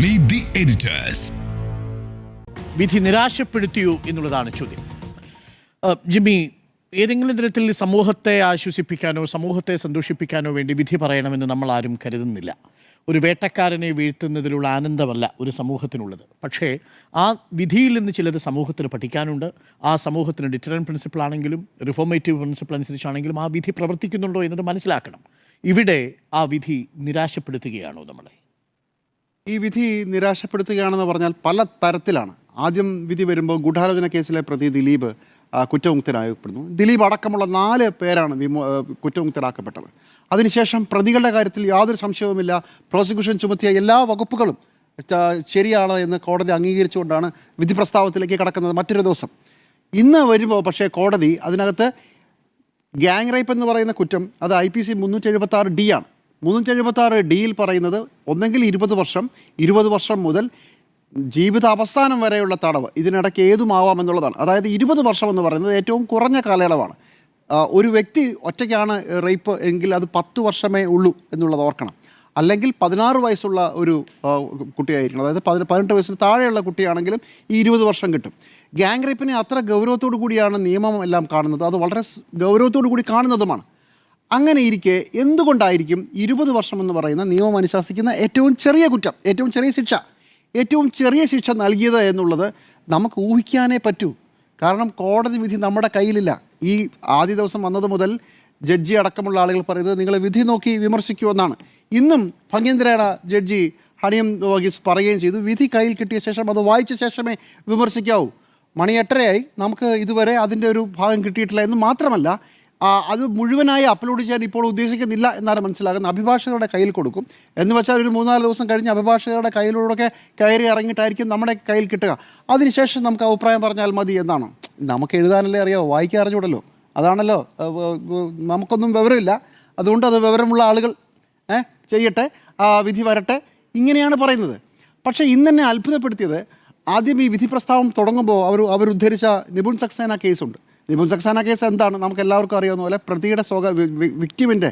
Meet the editors. വിധി നിരാശപ്പെടുത്തിയോ എന്നുള്ളതാണ് ചോദ്യം. ജിമ്മി, ഏതെങ്കിലും തരത്തിൽ സമൂഹത്തെ ആശ്വസിപ്പിക്കാനോ സമൂഹത്തെ സന്തോഷിപ്പിക്കാനോ വേണ്ടി വിധി പറയണമെന്ന് നമ്മൾ ആരും കരുതുന്നില്ല. ഒരു വേട്ടക്കാരനെ വീഴ്ത്തുന്നതിലുള്ള ആനന്ദമല്ല ഒരു സമൂഹത്തിനുള്ളത്. പക്ഷേ ആ വിധിയിൽ നിന്ന് ചിലത് സമൂഹത്തിന് പഠിക്കാനുണ്ട്. ആ സമൂഹത്തിന് ഡിറ്ററൻറ്റ് പ്രിൻസിപ്പിൾ ആണെങ്കിലും റിഫോർമേറ്റീവ് പ്രിൻസിപ്പിൾ അനുസരിച്ചാണെങ്കിലും ആ വിധി പ്രവർത്തിക്കുന്നുണ്ടോ എന്നത് മനസ്സിലാക്കണം. ഇവിടെ ആ വിധി നിരാശപ്പെടുത്തുകയാണോ നമ്മളെ? ഈ വിധി നിരാശപ്പെടുത്തുകയാണെന്ന് പറഞ്ഞാൽ പല തരത്തിലാണ്. ആദ്യം വിധി വരുമ്പോൾ ഗൂഢാലോചന കേസിലെ പ്രതി ദിലീപ് കുറ്റമുക്തനാക്കപ്പെടുന്നു. ദിലീപ് അടക്കമുള്ള 4 പേരാണ് കുറ്റമുക്തരാക്കപ്പെട്ടത്. അതിനുശേഷം പ്രതികളുടെ കാര്യത്തിൽ യാതൊരു സംശയവുമില്ല, പ്രോസിക്യൂഷൻ ചുമത്തിയ എല്ലാ വകുപ്പുകളും ശരിയാണ് എന്ന് കോടതി അംഗീകരിച്ചുകൊണ്ടാണ് വിധി പ്രസ്താവത്തിലേക്ക് കടക്കുന്നത് മറ്റൊരു ദിവസം. ഇന്ന് വരുമ്പോൾ പക്ഷേ കോടതി അതിനകത്ത് ഗ്യാങ് റേപ്പ് എന്ന് പറയുന്ന കുറ്റം അത് IPC 376D ആണ്. 376Dയിൽ പറയുന്നത് ഒന്നെങ്കിൽ 20 വർഷം, 20 വർഷം മുതൽ ജീവിത അവസാനം വരെയുള്ള തടവ്, ഇതിനിടയ്ക്ക് ഏതുമാവാമെന്നുള്ളതാണ്. അതായത് 20 വർഷം എന്ന് പറയുന്നത് ഏറ്റവും കുറഞ്ഞ കാലയളവാണ്. ഒരു വ്യക്തി ഒറ്റയ്ക്കാണ് റേപ്പ് എങ്കിൽ അത് 10 വർഷമേ ഉള്ളൂ എന്നുള്ളത് ഓർക്കണം. അല്ലെങ്കിൽ 16 വയസ്സുള്ള ഒരു കുട്ടിയായിരിക്കണം, അതായത് 18 വയസ്സിന് താഴെയുള്ള കുട്ടിയാണെങ്കിലും ഈ 20 വർഷം കിട്ടും. ഗ്യാങ് റേപ്പിനെ അത്ര ഗൗരവത്തോടു കൂടിയാണ് നിയമം എല്ലാം കാണുന്നത്, അത് വളരെ ഗൗരവത്തോടു കൂടി കാണുന്നതുമാണ്. അങ്ങനെ ഇരിക്കെ എന്തുകൊണ്ടായിരിക്കും 20 വർഷം എന്ന് പറയുന്ന നിയമം അനുശാസിക്കുന്ന ഏറ്റവും ചെറിയ കുറ്റം, ഏറ്റവും ചെറിയ ശിക്ഷ നൽകിയത് എന്നുള്ളത് നമുക്ക് ഊഹിക്കാനേ പറ്റൂ. കാരണം കോടതി വിധി നമ്മുടെ കയ്യിലില്ല. ഈ ആദ്യ ദിവസം വന്നത് മുതൽ ജഡ്ജി അടക്കമുള്ള ആളുകൾ പറയുന്നത് നിങ്ങൾ വിധി നോക്കി വിമർശിക്കൂ എന്നാണ്. ഇന്നും ഭംഗേന്ദ്രയുടെ ജഡ്ജി ഹണിയം വർഗീസ് പറയുകയും ചെയ്തു, വിധി കയ്യിൽ കിട്ടിയ ശേഷം അത് വായിച്ച ശേഷമേ വിമർശിക്കാവൂ. മണി 8:30 നമുക്ക് ഇതുവരെ അതിൻ്റെ ഒരു ഭാഗം കിട്ടിയിട്ടില്ല എന്ന് മാത്രമല്ല, അത് മുഴുവനായി അപ്ലോഡ് ചെയ്യാൻ ഇപ്പോൾ ഉദ്ദേശിക്കുന്നില്ല എന്നാണ് മനസ്സിലാകുന്നത്. അഭിഭാഷകരുടെ കയ്യിൽ കൊടുക്കും എന്ന് വെച്ചാൽ ഒരു 3-4 ദിവസം കഴിഞ്ഞ് അഭിഭാഷകരുടെ കയ്യിലൂടെ കയറി ഇറങ്ങിയിട്ടായിരിക്കും നമ്മുടെ കയ്യിൽ കിട്ടുക. അതിനുശേഷം നമുക്ക് അഭിപ്രായം പറഞ്ഞാൽ മതി എന്നാണോ? നമുക്ക് എഴുതാനല്ലേ അറിയാമോ, വായിക്കാൻ അറിഞ്ഞൂടല്ലോ. അതാണല്ലോ, നമുക്കൊന്നും വിവരമില്ല. അതുകൊണ്ട് അത് വിവരമുള്ള ആളുകൾ ചെയ്യട്ടെ, വിധി വരട്ടെ, ഇങ്ങനെയാണ് പറയുന്നത്. പക്ഷേ ഇന്ന് തന്നെ അത്ഭുതപ്പെടുത്തിയത്, ആദ്യം ഈ വിധി പ്രസ്താവം തുടങ്ങുമ്പോൾ അവരുദ്ധരിച്ച നിപുൺ സക്സേന കേസുണ്ട്. നിപുൺ സക്സേന കേസ് എന്താണ്? നമുക്ക് എല്ലാവർക്കും അറിയാവുന്ന പോലെ പ്രതിയുടെ വിക്ടിമിൻ്റെ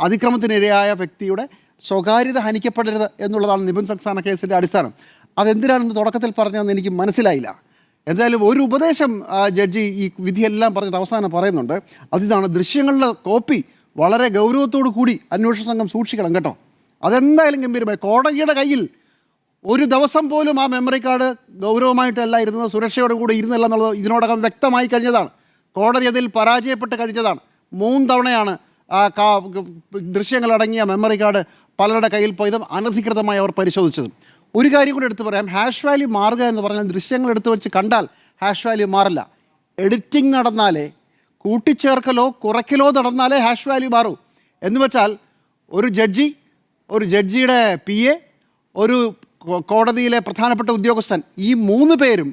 അതിക്രമത്തിനിരയായ വ്യക്തിയുടെ സ്വകാര്യത ഹനിക്കപ്പെടരുത് എന്നുള്ളതാണ് നിപുൺ സക്സേന കേസിൻ്റെ അടിസ്ഥാനം. അതെന്തിനാണെന്ന് തുടക്കത്തിൽ പറഞ്ഞതെന്ന് എനിക്ക് മനസ്സിലായില്ല. എന്തായാലും ഒരു ഉപദേശം ജഡ്ജി ഈ വിധിയെല്ലാം പറഞ്ഞിട്ട് അവസാനം പറയുന്നുണ്ട്. അതിതാണ്, ദൃശ്യങ്ങളുടെ കോപ്പി വളരെ ഗൗരവത്തോടു കൂടി അന്വേഷണ സംഘം സൂക്ഷിക്കണം കേട്ടോ. അതെന്തായാലും ഗംഭീരമായി കോടതിയുടെ കയ്യിൽ ഒരു ദിവസം പോലും ആ മെമ്മറി കാർഡ് ഗൗരവമായിട്ടല്ല ഇരുന്നത്, സുരക്ഷയോടുകൂടി ഇരുന്നില്ല എന്നുള്ളത് ഇതിനോടകം വ്യക്തമായി കഴിഞ്ഞതാണ്. കോടതി അതിൽ പരാജയപ്പെട്ട് കഴിഞ്ഞതാണ്. 3 തവണയാണ് ദൃശ്യങ്ങളടങ്ങിയ മെമ്മറി കാർഡ് പലരുടെ കയ്യിൽ പോയതും അനധികൃതമായി അവർ പരിശോധിച്ചതും. ഒരു കാര്യം കൂടി എടുത്തു പറയാം, ഹാഷ് വാല്യൂ മാറുക എന്ന് പറഞ്ഞാൽ ദൃശ്യങ്ങൾ എടുത്തു വെച്ച് കണ്ടാൽ ഹാഷ് വാല്യൂ മാറില്ല. എഡിറ്റിംഗ് നടന്നാലേ, കൂട്ടിച്ചേർക്കലോ കുറയ്ക്കലോ നടന്നാലേ ഹാഷ് വാല്യൂ മാറൂ. എന്ന് വെച്ചാൽ ഒരു ജഡ്ജിയുടെ PA, ഒരു കോടതിയിലെ പ്രധാനപ്പെട്ട ഉദ്യോഗസ്ഥൻ, ഈ 3 പേരും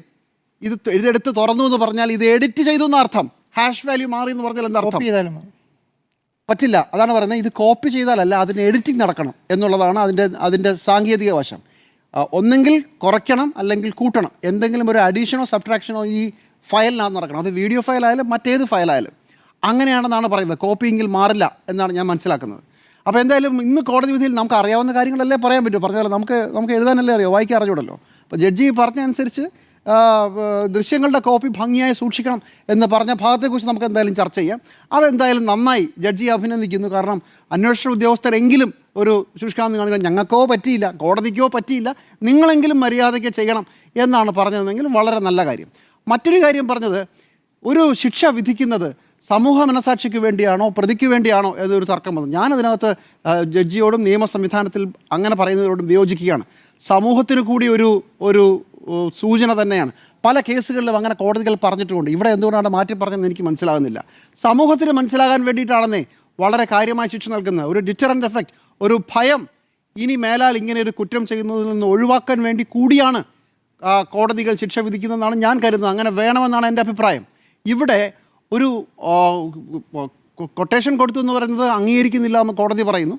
ഇതെടുത്ത് തുറന്നു എന്ന് പറഞ്ഞാൽ ഇത് എഡിറ്റ് ചെയ്തു എന്നർത്ഥം. ഹാഷ് വാല്യൂ മാറി എന്ന് പറഞ്ഞാൽ എന്താർത്ഥം? പറ്റില്ല. അതാണ് പറയുന്നത്, ഇത് കോപ്പി ചെയ്താലല്ല, അതിന് എഡിറ്റിംഗ് നടക്കണം എന്നുള്ളതാണ് അതിൻ്റെ സാങ്കേതിക വശം. ഒന്നെങ്കിൽ കുറയ്ക്കണം അല്ലെങ്കിൽ കൂട്ടണം, എന്തെങ്കിലും ഒരു അഡീഷനോ സബ്ട്രാക്ഷനോ ഈ ഫയലിനകത്ത് നടക്കണം. അത് വീഡിയോ ഫയലായാലും മറ്റേത് ഫയലായാലും അങ്ങനെയാണെന്നാണ് പറയുന്നത്. കോപ്പിയെങ്കിൽ മാറില്ല എന്നാണ് ഞാൻ മനസ്സിലാക്കുന്നത്. അപ്പോൾ എന്തായാലും ഇന്ന് കോടതി വിധിയിൽ നമുക്ക് അറിയാവുന്ന കാര്യങ്ങളല്ലേ പറയാൻ പറ്റൂ. പറഞ്ഞാൽ നമുക്ക് എഴുതാനല്ലേ അറിയോ, വായിക്കാൻ അറിഞ്ഞൂടല്ലോ. അപ്പോൾ ജഡ്ജി പറഞ്ഞനുസരിച്ച് ദൃശ്യങ്ങളുടെ കോപ്പി ഭംഗിയായി സൂക്ഷിക്കണം എന്ന് പറഞ്ഞ ഭാഗത്തെക്കുറിച്ച് നമുക്ക് എന്തായാലും ചർച്ച ചെയ്യാം. അതെന്തായാലും നന്നായി, ജഡ്ജിയെ അഭിനന്ദിക്കുന്നു. കാരണം അന്വേഷണ ഉദ്യോഗസ്ഥരെങ്കിലും ഒരു ശുഷ്കാന്തി കാണിക്കുക, ഞങ്ങൾക്കോ പറ്റിയില്ല, കോടതിക്കോ പറ്റിയില്ല, നിങ്ങളെങ്കിലും മര്യാദയ്ക്ക് ചെയ്യണം എന്നാണ് പറഞ്ഞതെങ്കിൽ വളരെ നല്ല കാര്യം. മറ്റൊരു കാര്യം പറഞ്ഞത്, ഒരു ശിക്ഷ വിധിക്കുന്നത് സമൂഹ മനസാക്ഷിക്ക് വേണ്ടിയാണോ പ്രതിക്ക് വേണ്ടിയാണോ എന്നൊരു തർക്കം വന്നു. ഞാനതിനകത്ത് ജഡ്ജിയോടും നിയമ സംവിധാനത്തിൽ അങ്ങനെ പറയുന്നവരോടും വിയോജിക്കുകയാണ്. സമൂഹത്തിന് കൂടി ഒരു സൂചന തന്നെയാണ്. പല കേസുകളിലും അങ്ങനെ കോടതികൾ പറഞ്ഞിട്ടുമുണ്ട്. ഇവിടെ എന്തുകൊണ്ടാണ് മാറ്റി പറഞ്ഞതെന്ന് എനിക്ക് മനസ്സിലാകുന്നില്ല. സമൂഹത്തിന് മനസ്സിലാകാൻ വേണ്ടിയിട്ടാണെന്നേ വളരെ കാര്യമായ ശിക്ഷ നൽകുന്നത്. ഒരു ഡിറ്ററൻ്റ് എഫക്റ്റ്, ഒരു ഭയം, ഇനി മേലാൽ ഇങ്ങനെ ഒരു കുറ്റം ചെയ്യുന്നതിൽ നിന്ന് ഒഴിവാക്കാൻ വേണ്ടി കൂടിയാണ് കോടതികൾ ശിക്ഷ വിധിക്കുന്നതെന്നാണ് ഞാൻ കരുതുന്നത്. അങ്ങനെ വേണമെന്നാണ് എൻ്റെ അഭിപ്രായം. ഇവിടെ ഒരു കൊട്ടേഷൻ കൊടുത്തു എന്ന് പറയുന്നത് അംഗീകരിക്കുന്നില്ല എന്ന് കോടതി പറയുന്നു.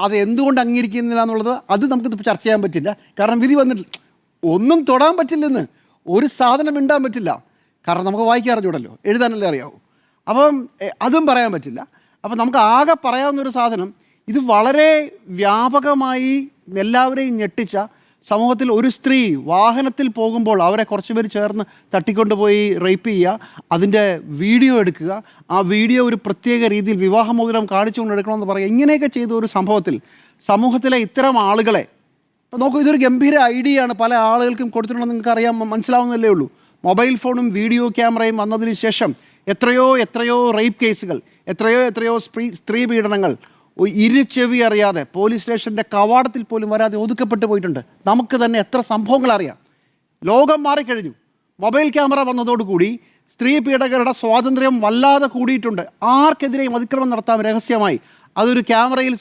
അത് എന്തുകൊണ്ട് അംഗീകരിക്കുന്നില്ല എന്നുള്ളത് അത് നമുക്ക് ചർച്ച ചെയ്യാൻ പറ്റില്ല. കാരണം വിധി വന്നിട്ടില്ല, ഒന്നും തൊടാൻ പറ്റില്ലെന്ന്, ഒരു സാധനം ഇണ്ടാൻ പറ്റില്ല. കാരണം നമുക്ക് വായിക്കാൻ അറിഞ്ഞൂടല്ലോ, എഴുതാനല്ലേ അറിയാവൂ. അപ്പം അതും പറയാൻ പറ്റില്ല. അപ്പം നമുക്ക് ആകെ പറയാവുന്നൊരു സാധനം, ഇത് വളരെ വ്യാപകമായി എല്ലാവരെയും ഞെട്ടിച്ച സമൂഹത്തിൽ ഒരു സ്ത്രീ വാഹനത്തിൽ പോകുമ്പോൾ അവരെ കുറച്ച് പേര് ചേർന്ന് തട്ടിക്കൊണ്ടുപോയി റേപ്പ് ചെയ്യുക, അതിൻ്റെ വീഡിയോ എടുക്കുക, ആ വീഡിയോ ഒരു പ്രത്യേക രീതിയിൽ വിവാഹമോതിരം കാണിച്ചുകൊണ്ട് എടുക്കണമെന്ന് പറയുക, ഇങ്ങനെയൊക്കെ ചെയ്ത ഒരു സംഭവത്തിൽ സമൂഹത്തിലെ ഇത്തരം ആളുകളെ നോക്കൂ, ഇതൊരു ഗംഭീര ഐഡിയയാണ്, പല ആളുകൾക്കും കൊടുത്തിട്ടുണ്ടെന്ന് നിങ്ങൾക്ക് അറിയാൻ മനസ്സിലാവുന്നതല്ലേ ഉള്ളൂ. മൊബൈൽ ഫോണും വീഡിയോ ക്യാമറയും വന്നതിന് ശേഷം എത്രയോ റേപ്പ് കേസുകൾ, എത്രയോ സ്ത്രീ പീഡനങ്ങൾ ഇരുചെവി അറിയാതെ പോലീസ് സ്റ്റേഷൻ്റെ കവാടത്തിൽ പോലും വരാതെ ഒതുക്കപ്പെട്ടു പോയിട്ടുണ്ട്. നമുക്ക് തന്നെ എത്ര സംഭവങ്ങൾ അറിയാം. ലോകം മാറിക്കഴിഞ്ഞു. മൊബൈൽ ക്യാമറ വന്നതോടുകൂടി സ്ത്രീ പീഡകരുടെ സ്വാതന്ത്ര്യം വല്ലാതെ കൂടിയിട്ടുണ്ട്. ആർക്കെതിരെയും അതിക്രമം നടത്താൻ രഹസ്യമായി അതൊരു ക്യാമറയിൽ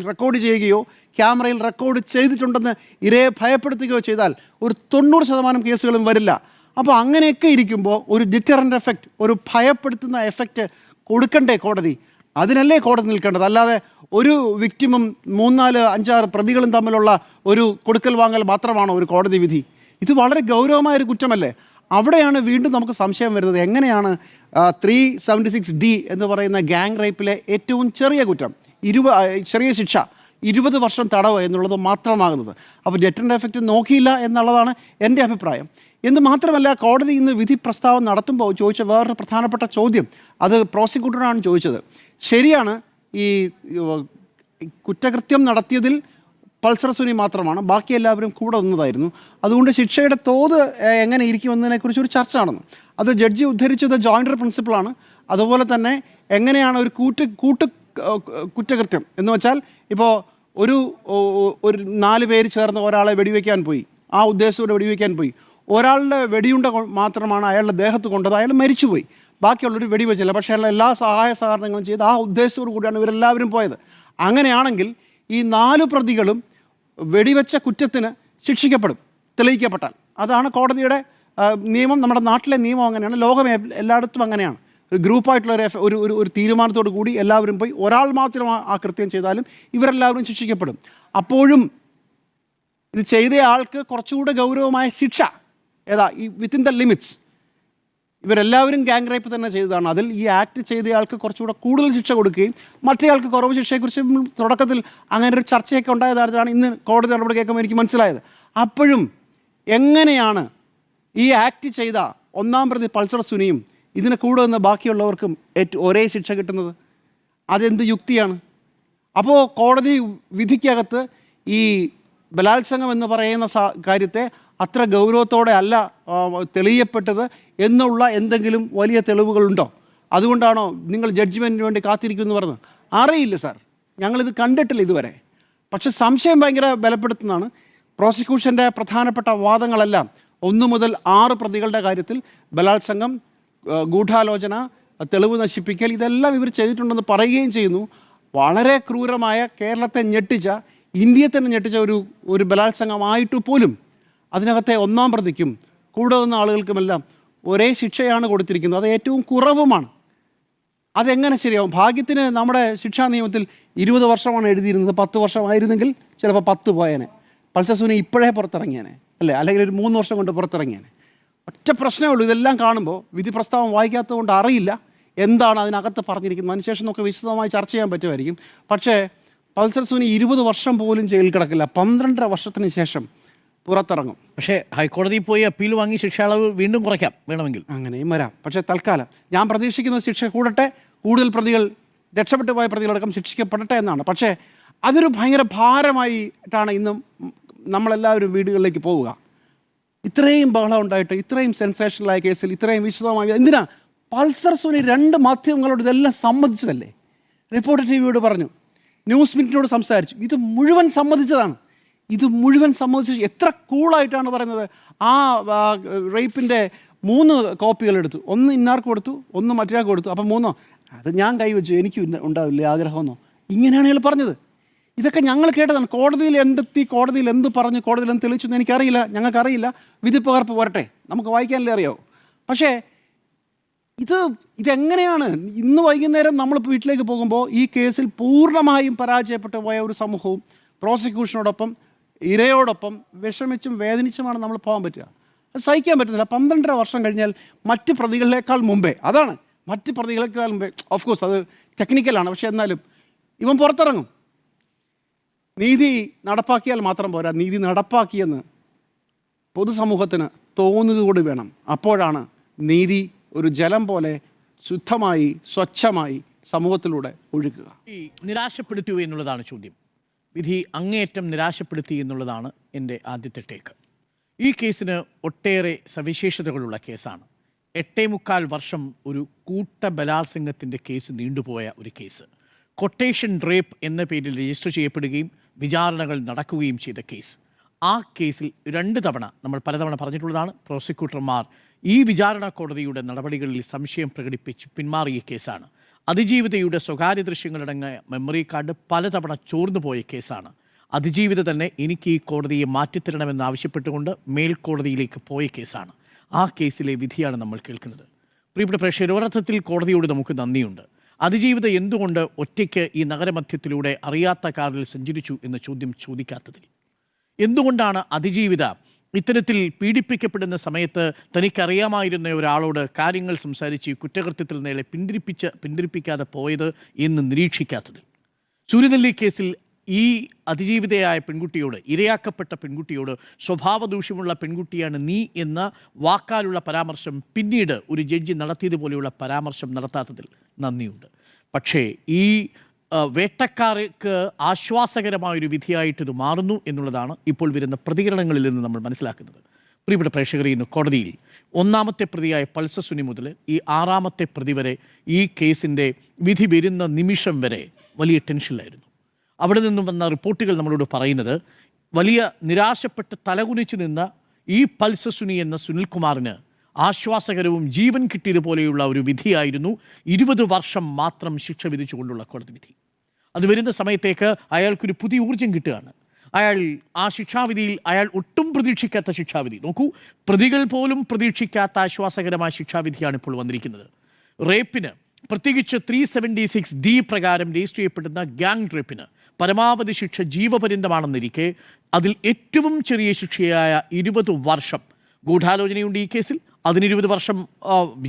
റെക്കോർഡ് ചെയ്യുകയോ ക്യാമറയിൽ റെക്കോർഡ് ചെയ്തിട്ടുണ്ടെന്ന് ഇരയെ ഭയപ്പെടുത്തുകയോ ചെയ്താൽ ഒരു 90% കേസുകളും വരില്ല. അപ്പോൾ അങ്ങനെയൊക്കെ ഇരിക്കുമ്പോൾ ഒരു ഡിറ്ററൻ്റ് എഫക്റ്റ്, ഒരു ഭയപ്പെടുത്തുന്ന എഫക്റ്റ് കൊടുക്കണ്ടേ കോടതി? അതിനല്ലേ കോടതി നിൽക്കേണ്ടത്. അല്ലാതെ ഒരു വിക്ടിമും 3-4-5-6 പ്രതികളും തമ്മിലുള്ള ഒരു കൊടുക്കൽ വാങ്ങൽ മാത്രമാണോ ഒരു കോടതി വിധി? ഇത് വളരെ ഗൗരവമായൊരു കുറ്റമല്ലേ? അവിടെയാണ് വീണ്ടും നമുക്ക് സംശയം വരുന്നത്. എങ്ങനെയാണ് 376D എന്ന് പറയുന്ന ഗ്യാങ് റേപ്പിലെ ഏറ്റവും ചെറിയ കുറ്റം, ചെറിയ ശിക്ഷ 20 വർഷം തടവ് എന്നുള്ളത് മാത്രമാകുന്നത്? അപ്പോൾ ഡെറ്ററൻ്റ് എഫക്റ്റ് നോക്കിയില്ല എന്നുള്ളതാണ് എൻ്റെ അഭിപ്രായം. എന്ന് മാത്രമല്ല, കോടതി ഇന്ന് വിധി പ്രസ്താവന നടത്തുമ്പോൾ ചോദിച്ച വേറൊരു പ്രധാനപ്പെട്ട ചോദ്യം, അത് പ്രോസിക്യൂട്ടറാണ് ചോദിച്ചത്. ശരിയാണ്, ഈ കുറ്റകൃത്യം നടത്തിയതിൽ പൾസർ സുനി മാത്രമാണ്, ബാക്കി എല്ലാവരും കൂടെ നിന്നതായിരുന്നു. അതുകൊണ്ട് ശിക്ഷയുടെ തോത് എങ്ങനെ ഇരിക്കുമെന്നതിനെക്കുറിച്ച് ഒരു ചർച്ച നടന്നു. അത് ജഡ്ജി ഉദ്ധരിച്ചത് ജോയിൻ്റർ പ്രിൻസിപ്പിളാണ്. അതുപോലെ തന്നെ എങ്ങനെയാണ് ഒരു കുറ്റകൃത്യം എന്ന് വെച്ചാൽ, ഇപ്പോൾ ഒരു 4 പേര് ചേർന്ന് ഒരാളെ വെടിവെക്കാൻ പോയി, ആ ഉദ്ദേശത്തോടെ വെടിവെക്കാൻ പോയി, ഒരാളുടെ വെടിയുണ്ട മാത്രമാണ് അയാളുടെ ദേഹത്ത് കൊണ്ടത്, അയാൾ മരിച്ചുപോയി, ബാക്കിയുള്ളൊരു വെടിവെച്ചില്ല. പക്ഷേ അയാൾ എല്ലാ സഹായ സഹകരണങ്ങളും ചെയ്ത് ആ ഉദ്ദേശത്തോടു കൂടിയാണ് ഇവരെല്ലാവരും പോയത്. അങ്ങനെയാണെങ്കിൽ ഈ 4 പ്രതികളും വെടിവെച്ച കുറ്റത്തിന് ശിക്ഷിക്കപ്പെടും, തെളിയിക്കപ്പെട്ടാൽ. അതാണ് കോടതിയുടെ നിയമം. നമ്മുടെ നാട്ടിലെ നിയമം അങ്ങനെയാണ്, ലോകം എല്ലായിടത്തും അങ്ങനെയാണ്. ഒരു ഗ്രൂപ്പായിട്ടുള്ള ഒരു തീരുമാനത്തോടു കൂടി എല്ലാവരും പോയി, ഒരാൾ മാത്രം ആ കൃത്യം ചെയ്താലും ഇവരെല്ലാവരും ശിക്ഷിക്കപ്പെടും. അപ്പോഴും ഇത് ചെയ്ത ആൾക്ക് കുറച്ചുകൂടെ ഗൗരവമായ ശിക്ഷ ഈ വിത്തിൻ ദ ലിമിറ്റ്സ്. ഇവരെല്ലാവരും ഗ്യാങ് റേപ്പ് തന്നെ ചെയ്തതാണ്. അതിൽ ഈ ആക്ട് ചെയ്തയാൾക്ക് കുറച്ചുകൂടെ കൂടുതൽ ശിക്ഷ കൊടുക്കുകയും മറ്റേയാൾക്ക് കുറവ് ശിക്ഷയെക്കുറിച്ച് തുടക്കത്തിൽ അങ്ങനെ ഒരു ചർച്ചയൊക്കെ ഉണ്ടായതാണ് ഇന്ന് കോടതി നടപടി കേൾക്കുമ്പോൾ എനിക്ക് മനസ്സിലായത്. അപ്പോഴും എങ്ങനെയാണ് ഈ ആക്ട് ചെയ്ത 1-ാം പ്രതി പൾസർ സുനിയും ഇതിന് കൂടെ നിന്ന് ബാക്കിയുള്ളവർക്കും ഒരേ ശിക്ഷ കിട്ടുന്നത്? അതെന്ത് യുക്തിയാണ്? അപ്പോൾ കോടതി വിധിക്കകത്ത് ഈ ബലാത്സംഗം എന്ന് പറയുന്ന കാര്യത്തെ അത്ര ഗൗരവത്തോടെ അല്ല തെളിയപ്പെട്ടത് എന്നുള്ള എന്തെങ്കിലും വലിയ തെളിവുകളുണ്ടോ? അതുകൊണ്ടാണോ നിങ്ങൾ ജഡ്ജ്മെൻറ്റിന് വേണ്ടി കാത്തിരിക്കുമെന്ന് പറഞ്ഞത്? അറിയില്ല സാർ, ഞങ്ങളിത് കണ്ടിട്ടില്ല ഇതുവരെ. പക്ഷെ സംശയം ഭയങ്കര ബലപ്പെടുത്തുന്നതാണ്. പ്രോസിക്യൂഷൻ്റെ പ്രധാനപ്പെട്ട വാദങ്ങളെല്ലാം 1 മുതൽ 6 പ്രതികളുടെ കാര്യത്തിൽ ബലാത്സംഗം, ഗൂഢാലോചന, തെളിവ് നശിപ്പിക്കൽ, ഇതെല്ലാം ഇവർ ചെയ്തിട്ടുണ്ടെന്ന് പറയുകയും ചെയ്യുന്നു. വളരെ ക്രൂരമായ, കേരളത്തെ ഞെട്ടിച്ച, ഇന്ത്യയെ തന്നെ ഞെട്ടിച്ച ഒരു ബലാത്സംഗമായിട്ട് പോലും അതിനകത്തെ 1-ാം പ്രതിക്കും കൂടെ വന്ന ആളുകൾക്കുമെല്ലാം ഒരേ ശിക്ഷയാണ് കൊടുത്തിരിക്കുന്നത്. അത് ഏറ്റവും കുറവുമാണ്. അതെങ്ങനെ ശരിയാവും? ഭാഗ്യത്തിന് നമ്മുടെ ശിക്ഷാ നിയമത്തിൽ 20 വർഷമാണ് എഴുതിയിരുന്നത്. 10 വർഷമായിരുന്നെങ്കിൽ ചിലപ്പോൾ 10 പോയേനെ. പൾസർ സുനി ഇപ്പോഴേ പുറത്തിറങ്ങിയേനെ, അല്ലേ? അല്ലെങ്കിൽ ഒരു 3 വർഷം കൊണ്ട് പുറത്തിറങ്ങിയേനെ. ഒറ്റ പ്രശ്നമേ ഉള്ളൂ. ഇതെല്ലാം കാണുമ്പോൾ വിധി പ്രസ്താവം വായിക്കാത്തത് കൊണ്ട് അറിയില്ല എന്താണ് അതിനകത്ത് പറഞ്ഞിരിക്കുന്നത്. അതിനുശേഷം നമുക്ക് വിശദമായി ചർച്ച ചെയ്യാൻ പറ്റുമായിരിക്കും. പക്ഷേ പൾസർ സുനി 20 വർഷം പോലും ജയിലിൽ കിടക്കില്ല. 12.5 വർഷത്തിന് ശേഷം പുറത്തിറങ്ങും. പക്ഷേ ഹൈക്കോടതിയിൽ പോയി അപ്പീൽ വാങ്ങി ശിക്ഷ അളവ് വീണ്ടും കുറയ്ക്കാം വേണമെങ്കിൽ, അങ്ങനെയും വരാം. പക്ഷേ തൽക്കാലം ഞാൻ പ്രതീക്ഷിക്കുന്ന ശിക്ഷ കൂടട്ടെ, കൂടുതൽ പ്രതികൾ, രക്ഷപ്പെട്ടു പോയ പ്രതികളടക്കം ശിക്ഷിക്കപ്പെടട്ടെ എന്നാണ്. പക്ഷേ അതൊരു ഭയങ്കര ഭാരമായിട്ടാണ് ഇന്നും നമ്മളെല്ലാവരും വീടുകളിലേക്ക് പോവുക. ഇത്രയും ബഹളം ഉണ്ടായിട്ട്, ഇത്രയും സെൻസേഷണലായ കേസിൽ ഇത്രയും വിശദമായി എന്തിനാ? പൾസർ സുനി 2 മാധ്യമങ്ങളോട് ഇതെല്ലാം സമ്മതിച്ചതല്ലേ? റിപ്പോർട്ടർ TV പറഞ്ഞു, ന്യൂസ് മിനിറ്റിനോട് സംസാരിച്ചു. ഇത് മുഴുവൻ സമ്മതിച്ചതാണ്. ഇത് മുഴുവൻ സമ്മതിച്ച് എത്ര കൂളായിട്ടാണ് പറയുന്നത്. ആ റേപ്പിൻ്റെ 3 കോപ്പികൾ എടുത്തു, 1 ഇന്നാർക്ക് കൊടുത്തു, 1 മറ്റൊരാൾക്ക് കൊടുത്തു. അപ്പം 3 അത് ഞാൻ കൈവച്ചു, എനിക്ക് ഉണ്ടാവില്ലേ ആഗ്രഹമെന്നോ? ഇങ്ങനെയാണ് അയാൾ പറഞ്ഞത്. ഇതൊക്കെ ഞങ്ങൾ കേട്ടതാണ്. കോടതിയിൽ എന്തെത്തി, കോടതിയിൽ എന്ത് പറഞ്ഞു, കോടതിയിൽ എന്ത് തെളിയിച്ചെന്ന് എനിക്കറിയില്ല, ഞങ്ങൾക്കറിയില്ല. വിധി പകർപ്പ് വരട്ടെ, നമുക്ക് വായിക്കാനല്ലേ അറിയാവോ. പക്ഷേ ഇതെങ്ങനെയാണ്? ഇന്ന് വൈകുന്നേരം നമ്മൾ വീട്ടിലേക്ക് പോകുമ്പോൾ ഈ കേസിൽ പൂർണ്ണമായും പരാജയപ്പെട്ടു പോയ ഒരു സമൂഹവും പ്രോസിക്യൂഷനോടൊപ്പം ഇരയോടൊപ്പം വിഷമിച്ചും വേദനിച്ചുമാണ് നമ്മൾ പോകാൻ പറ്റുക. അത് സഹിക്കാൻ പറ്റുന്നില്ല. 12.5 വർഷം കഴിഞ്ഞാൽ മറ്റ് പ്രതികളിലേക്കാൾ മുമ്പേ, അതാണ് മറ്റ് പ്രതികളേക്കാൾ മുമ്പേ, ഓഫ് കോഴ്സ് അത് ടെക്നിക്കലാണ്, പക്ഷേ എന്നാലും ഇവൻ പുറത്തിറങ്ങും. നീതി നടപ്പാക്കിയാൽ മാത്രം പോരാ, നീതി നടപ്പാക്കിയെന്ന് പൊതുസമൂഹത്തിന് തോന്നുക കൂടി വേണം. അപ്പോഴാണ് നീതി ഒരു ജലം പോലെ ശുദ്ധമായി സ്വച്ഛമായി സമൂഹത്തിലൂടെ ഒഴുകുക. ഈ നിരാശപ്പെടുത്തിയോ എന്നുള്ളതാണ് ചോദ്യം. വിധി അങ്ങേയറ്റം നിരാശപ്പെടുത്തി എന്നുള്ളതാണ് എൻ്റെ ആദ്യത്തെ ടേക്ക്. ഈ കേസിന് ഒട്ടേറെ സവിശേഷതകളുള്ള കേസാണ്. 8.25 വർഷം ഒരു കൂട്ട ബലാത്സംഗത്തിൻ്റെ കേസ് നീണ്ടുപോയ ഒരു കേസ്. കൊട്ടേഷൻ റേപ്പ് എന്ന പേരിൽ രജിസ്റ്റർ ചെയ്യപ്പെടുകയും വിചാരണകൾ നടക്കുകയും ചെയ്ത കേസ്. ആ കേസിൽ 2 തവണ നമ്മൾ പലതവണ പറഞ്ഞിട്ടുള്ളതാണ്, പ്രോസിക്യൂട്ടർമാർ ഈ വിചാരണ കോടതിയുടെ നടപടികളിൽ സംശയം പ്രകടിപ്പിച്ച് പിന്മാറിയ കേസാണ്. അതിജീവിതയുടെ സ്വകാര്യ ദൃശ്യങ്ങളടങ്ങിയ മെമ്മറി കാർഡ് പലതവണ ചോർന്നുപോയ കേസാണ്. അതിജീവിത തന്നെ എനിക്ക് ഈ കോടതിയെ മാറ്റിത്തരണമെന്ന് ആവശ്യപ്പെട്ടുകൊണ്ട് മേൽക്കോടതിയിലേക്ക് പോയ കേസാണ്. ആ കേസിലെ വിധിയാണ് നമ്മൾ കേൾക്കുന്നത്. പ്രിയപ്പെട്ട പ്രേക്ഷകർ, ഒരർത്ഥത്തിൽ കോടതിയോട് നമുക്ക് നന്ദിയുണ്ട്. അതിജീവിത എന്തുകൊണ്ട് ഒറ്റയ്ക്ക് ഈ നഗരമധ്യത്തിലൂടെ അറിയാത്ത കാറിൽ സഞ്ചരിച്ചു എന്ന ചോദ്യം ചോദിക്കാത്തതിൽ. എന്തുകൊണ്ടാണ് അതിജീവിത ഇത്തരത്തിൽ പീഡിപ്പിക്കപ്പെടുന്ന സമയത്ത് തനിക്കറിയാമായിരുന്ന ഒരാളോട് കാര്യങ്ങൾ സംസാരിച്ച് കുറ്റകൃത്യത്തിൽ നേരെ പിന്തിരിപ്പിക്കാതെ പോയത് എന്ന് നിരീക്ഷിക്കാത്തതിൽ. സൂര്യനെല്ലി കേസിൽ ഈ അതിജീവിതയായ പെൺകുട്ടിയോട്, ഇരയാക്കപ്പെട്ട പെൺകുട്ടിയോട് സ്വഭാവദൂഷ്യമുള്ള പെൺകുട്ടിയാണ് നീ എന്ന വാക്കാലുള്ള പരാമർശം പിന്നീട് ഒരു ജഡ്ജി നടത്തിയതുപോലെയുള്ള പരാമർശം നടത്താത്തതിൽ നന്ദിയുണ്ട്. പക്ഷേ ഈ വേട്ടക്കാർക്ക് ആശ്വാസകരമായൊരു വിധിയായിട്ട് ഇത് മാറുന്നു എന്നുള്ളതാണ് ഇപ്പോൾ വരുന്ന പ്രതികരണങ്ങളിൽ നിന്ന് നമ്മൾ മനസ്സിലാക്കുന്നത്. പ്രിയപ്പെട്ട പ്രേക്ഷകരെ, ഇന്ന് കോടതിയിൽ 1ാമത്തെ പ്രതിയായ പൾസർ സുനി മുതൽ ഈ 6ാമത്തെ പ്രതി വരെ ഈ കേസിൻ്റെ വിധി വരുന്ന നിമിഷം വരെ വലിയ ടെൻഷനിലായിരുന്നു. അവിടെ നിന്നും വന്ന റിപ്പോർട്ടുകൾ നമ്മളോട് പറയുന്നത് വലിയ നിരാശപ്പെട്ട് തലകുനിച്ച് നിന്ന ഈ പൾസർ സുനി എന്ന സുനിൽകുമാറിന് ആശ്വാസകരവും ജീവൻ കിട്ടിയതുപോലെയുള്ള ഒരു വിധിയായിരുന്നു 20 വർഷം മാത്രം ശിക്ഷ വിധിച്ചുകൊണ്ടുള്ള കോടതി വിധി. അത് വരുന്ന സമയത്തേക്ക് അയാൾക്കൊരു പുതിയ ഊർജം കിട്ടുകയാണ്. ആ ശിക്ഷാവിധിയിൽ അയാൾ ഒട്ടും പ്രതീക്ഷിക്കാത്ത ശിക്ഷാവിധി. നോക്കൂ, പ്രതികൾ പോലും പ്രതീക്ഷിക്കാത്ത ആശ്വാസകരമായ ശിക്ഷാവിധിയാണ് ഇപ്പോൾ വന്നിരിക്കുന്നത്. റേപ്പിന്, പ്രത്യേകിച്ച് 376D പ്രകാരം രജിസ്റ്റർ ചെയ്യപ്പെടുന്ന ഗ്യാങ് റേപ്പിന് പരമാവധി ശിക്ഷ ജീവപര്യന്തമാണെന്നിരിക്കെ അതിൽ ഏറ്റവും ചെറിയ ശിക്ഷയായ 20 വർഷം, ഗൂഢാലോചനയുണ്ട് ഈ കേസിൽ, അതിന് 20 വർഷം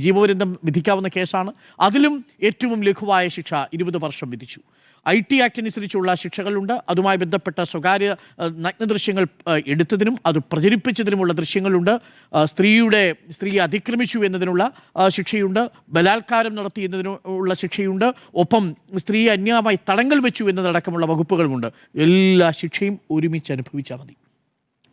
ജീവപര്യന്തം വിധിക്കാവുന്ന കേസാണ്. അതിലും ഏറ്റവും ലഘുവായ ശിക്ഷ 20 വർഷം വിധിച്ചു. IT ആക്ട് അനുസരിച്ചുള്ള ശിക്ഷകളുണ്ട്. അതുമായി ബന്ധപ്പെട്ട സ്വകാര്യ നഗ്നദൃശ്യങ്ങൾ എടുത്തതിനും അത് പ്രചരിപ്പിച്ചതിനുമുള്ള ദൃശ്യങ്ങളുണ്ട്. സ്ത്രീയെ അതിക്രമിച്ചു എന്നതിനുള്ള ശിക്ഷയുണ്ട്. ബലാത്കാരം നടത്തി എന്നതിനുള്ള ശിക്ഷയുണ്ട്. ഒപ്പം സ്ത്രീയെ അന്യായമായി തടങ്കൽ വെച്ചു എന്നതടക്കമുള്ള വകുപ്പുകളുമുണ്ട്. എല്ലാ ശിക്ഷയും ഒരുമിച്ച് അനുഭവിച്ചാൽ മതി.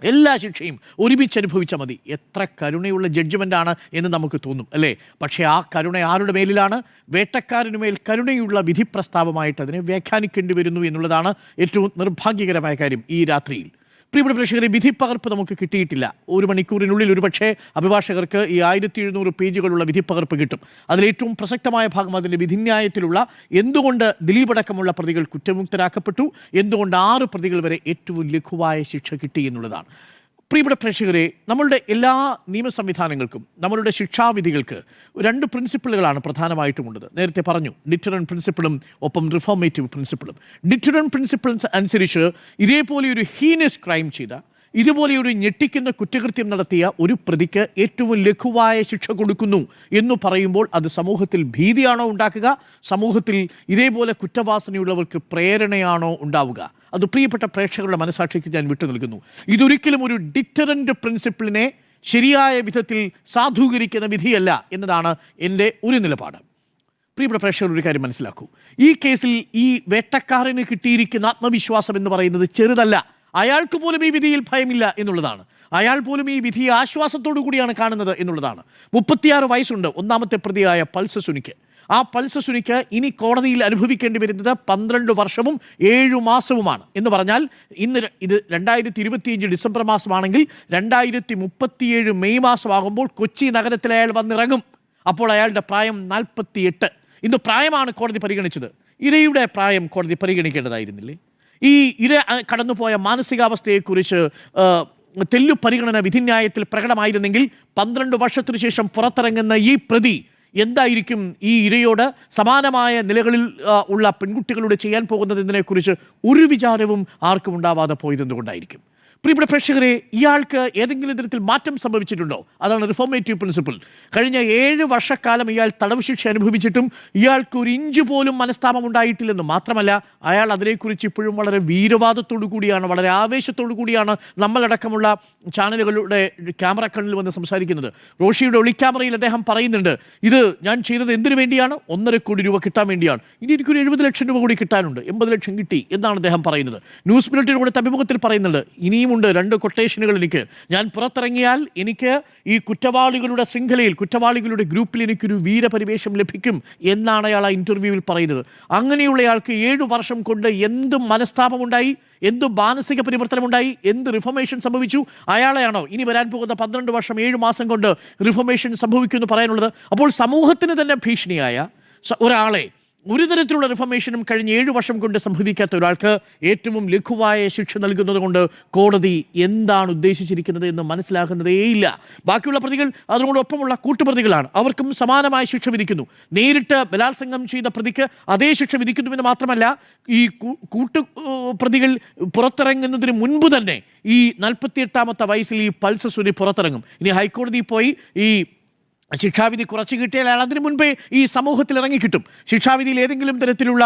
എല്ലാ ശിക്ഷയും ഒരുമിച്ച് അനുഭവിച്ചാൽ മതി. എത്ര കരുണയുള്ള ജഡ്ജ്മെൻ്റാണ് എന്ന് നമുക്ക് തോന്നും, അല്ലേ? പക്ഷേ ആ കരുണ ആരുടെ മേലിലാണ്? വേട്ടക്കാരനു മേൽ കരുണയുള്ള വിധി പ്രസ്താവമായിട്ട് അതിനെ വ്യാഖ്യാനിക്കേണ്ടി വരുന്നു എന്നുള്ളതാണ് ഏറ്റവും നിർഭാഗ്യകരമായ കാര്യം ഈ രാത്രിയിൽ. പ്രിയപ്പെട്ട പ്രേക്ഷകരെ, വിധിപ്പകർപ്പ് നമുക്ക് കിട്ടിയിട്ടില്ല. 1 മണിക്കൂറിനുള്ളിൽ ഒരുപക്ഷെ അഭിഭാഷകർക്ക് ഈ 1700 പേജുകളുള്ള വിധിപ്പകർപ്പ് കിട്ടും. അതിലേറ്റവും പ്രസക്തമായ ഭാഗം അതിൻ്റെ വിധിന്യായത്തിലുള്ള എന്തുകൊണ്ട് ദിലീപ് അടക്കമുള്ള പ്രതികൾ കുറ്റമുക്തരാക്കപ്പെട്ടു, എന്തുകൊണ്ട് 6 പ്രതികൾ വരെ ഏറ്റവും ലഘുവായ ശിക്ഷ കിട്ടി എന്നുള്ളതാണ്. പ്രിയപ്പെട്ട പ്രേക്ഷകരെ, നമ്മളുടെ എല്ലാ നിയമ സംവിധാനങ്ങൾക്കും നമ്മളുടെ ശിക്ഷാവിധികൾക്ക് 2 പ്രിൻസിപ്പിളുകളാണ് പ്രധാനമായിട്ടും ഉള്ളത്. നേരത്തെ പറഞ്ഞു, ഡിറ്ററൻറ്റ് പ്രിൻസിപ്പിളും ഒപ്പം റിഫോർമേറ്റീവ് പ്രിൻസിപ്പിളും. ഡിറ്ററൻറ്റ് പ്രിൻസിപ്പിൾസ് അനുസരിച്ച് ഇതേപോലെ ഒരു ഹീനസ് ക്രൈം ചെയ്ത, ഇതുപോലെയൊരു ഞെട്ടിക്കുന്ന കുറ്റകൃത്യം നടത്തിയ ഒരു പ്രതിക്ക് ഏറ്റവും ലഘുവായ ശിക്ഷ കൊടുക്കുന്നു എന്ന് പറയുമ്പോൾ അത് സമൂഹത്തിൽ ഭീതിയാണോ ഉണ്ടാക്കുക, സമൂഹത്തിൽ ഇതേപോലെ കുറ്റവാസനയുള്ളവർക്ക് പ്രേരണയാണോ ഉണ്ടാവുക? അത് പ്രിയപ്പെട്ട പ്രേക്ഷകരുടെ മനസാക്ഷിക്ക് ഞാൻ വിട്ടു നൽകുന്നു. ഇതൊരിക്കലും ഒരു ഡിറ്ററൻറ്റ് പ്രിൻസിപ്പിളിനെ ശരിയായ വിധത്തിൽ സാധൂകരിക്കുന്ന വിധിയല്ല എന്നതാണ് എൻ്റെ ഒരു നിലപാട്. പ്രിയപ്പെട്ട പ്രേക്ഷകർ, ഒരു കാര്യം മനസ്സിലാക്കൂ. ഈ കേസിൽ ഈ വേട്ടക്കാരന് കിട്ടിയിരിക്കുന്ന ആത്മവിശ്വാസം എന്ന് പറയുന്നത് ചെറുതല്ല. അയാൾക്ക് പോലും ഈ വിധിയിൽ ഭയമില്ല എന്നുള്ളതാണ്. അയാൾ പോലും ഈ വിധിയെ ആശ്വാസത്തോടു കൂടിയാണ് കാണുന്നത് എന്നുള്ളതാണ്. 36 വയസ്സുണ്ട് 1ാമത്തെ പ്രതിയായ പൾസർ സുനിക്ക്. ആ പൾസർ സുനിക്ക് ഇനി കോടതിയിൽ അനുഭവിക്കേണ്ടി വരുന്നത് 12 വർഷവും 7 മാസവുമാണ്. എന്ന് പറഞ്ഞാൽ ഇത് 2025 ഡിസംബർ മാസമാണെങ്കിൽ 2037 മെയ് മാസമാകുമ്പോൾ കൊച്ചി നഗരത്തിൽ അയാൾ വന്നിറങ്ങും. അപ്പോൾ അയാളുടെ പ്രായം 48. ഇന്ന് പ്രായമാണ് കോടതി പരിഗണിച്ചത്. ഇരയുടെ പ്രായം കോടതി പരിഗണിക്കേണ്ടതായിരുന്നില്ലേ? ഈ ഇര കടന്നുപോയ മാനസികാവസ്ഥയെക്കുറിച്ച് തെല്ലു പരിഗണന വിധിന്യായത്തിൽ പ്രകടമായിരുന്നെങ്കിൽ 12 വർഷത്തിനു ശേഷം പുറത്തിറങ്ങുന്ന ഈ പ്രതി എന്തായിരിക്കും ഈ ഇരയോട് സമാനമായ നിലകളിൽ ഉള്ള പെൺകുട്ടികളോട് ചെയ്യാൻ പോകുന്നതിനെക്കുറിച്ച് ഒരു വിചാരവും ആർക്കും ഉണ്ടാവാതെ പോയതെന്തുകൊണ്ടായിരിക്കും? പ്രിയപ്പെട്ട പ്രേക്ഷകരെ, ഇയാൾക്ക് ഏതെങ്കിലും തരത്തിൽ മാറ്റം സംഭവിച്ചിട്ടുണ്ടോ? അതാണ് റിഫോർമേറ്റീവ് പ്രിൻസിപ്പിൾ. കഴിഞ്ഞ 7 വർഷക്കാലം ഇയാൾ തടവ് ശിക്ഷ അനുഭവിച്ചിട്ടും ഇയാൾക്ക് ഒരു ഇഞ്ച് പോലും മനസ്താപം ഉണ്ടായിട്ടില്ലെന്ന് മാത്രമല്ല, അയാൾ അതിനെക്കുറിച്ച് ഇപ്പോഴും വളരെ വീരവാദത്തോടു കൂടിയാണ്, വളരെ ആവേശത്തോടു കൂടിയാണ് നമ്മളടക്കമുള്ള ചാനലുകളുടെ ക്യാമറ കണ്ണിൽ വന്ന് സംസാരിക്കുന്നത്. റോഷിയുടെ ഒളിക്യാമറയിൽ അദ്ദേഹം പറയുന്നുണ്ട്, ഇത് ഞാൻ ചെയ്തത് എന്തിനു വേണ്ടിയാണ്? 1.5 കോടി രൂപ കിട്ടാൻ വേണ്ടിയാണ്. ഇനി എനിക്കൊരു 70 ലക്ഷം രൂപ കൂടി കിട്ടാനുണ്ട്, 80 ലക്ഷം കിട്ടി എന്നാണ് അദ്ദേഹം പറയുന്നത്. ന്യൂസ് ബുള്ളറ്റിന് കൂടെ അഭിമുഖത്തിൽ പറയുന്നുണ്ട്, ഇനിയുമുണ്ട് 2 കൊട്ടേഷനുകൾ എനിക്ക്. ഞാൻ പുറത്തിറങ്ങിയാൽ എനിക്ക് ഈ കുറ്റവാളികളുടെ ശൃംഖലയിൽ, കുറ്റവാളികളുടെ ഗ്രൂപ്പിൽ എനിക്കൊരു വീരപരിവേഷം ലഭിക്കും എന്നാണ് അയാൾ ആ ഇന്റർവ്യൂവിൽ പറയുന്നത്. അങ്ങനെയുള്ളയാൾക്ക് 7 വർഷം കൊണ്ട് എന്ത് മനസ്താപമുണ്ടായി, എന്ത് മാനസിക പരിവർത്തനമുണ്ടായി, എന്ത് റിഫോർമേഷൻ സംഭവിച്ചു? അയാളെയാണോ ഇനി വരാൻ പോകുന്ന 12 വർഷം 7 മാസം കൊണ്ട് റിഫോർമേഷൻ സംഭവിക്കുമെന്ന് പറയാനുള്ളത്? അപ്പോൾ സമൂഹത്തിന് തന്നെ ഭീഷണിയായ ഒരാളെ ഒരു തരത്തിലുള്ള റിഫോർമേഷനും കഴിഞ്ഞ 7 വർഷം കൊണ്ട് സംഭവിക്കാത്ത ഒരാൾക്ക് ഏറ്റവും ലഘുവായ ശിക്ഷ നൽകുന്നത് കൊണ്ട് കോടതി എന്താണ് ഉദ്ദേശിച്ചിരിക്കുന്നത് എന്ന് മനസ്സിലാക്കുന്നതേയില്ല. ബാക്കിയുള്ള പ്രതികൾ അതിനോടൊപ്പമുള്ള കൂട്ടുപ്രതികളാണ്, അവർക്കും സമാനമായ ശിക്ഷ വിധിക്കുന്നു. നേരിട്ട് ബലാത്സംഗം ചെയ്ത പ്രതിക്ക് അതേ ശിക്ഷ വിധിക്കുന്നുവെന്ന് മാത്രമല്ല, ഈ പ്രതികൾ പുറത്തിറങ്ങുന്നതിന് മുൻപ് തന്നെ ഈ 48ാമത്തെ വയസ്സിൽ ഈ പൾസർ സുനി പുറത്തിറങ്ങും. ഇനി ഹൈക്കോടതിയിൽ പോയി ഈ ശിക്ഷാവിധി കുറച്ച് കിട്ടിയാൽ അയാൾ അതിന് മുൻപേ ഈ സമൂഹത്തിൽ ഇറങ്ങിക്കിട്ടും. ശിക്ഷാവിധിയിൽ ഏതെങ്കിലും തരത്തിലുള്ള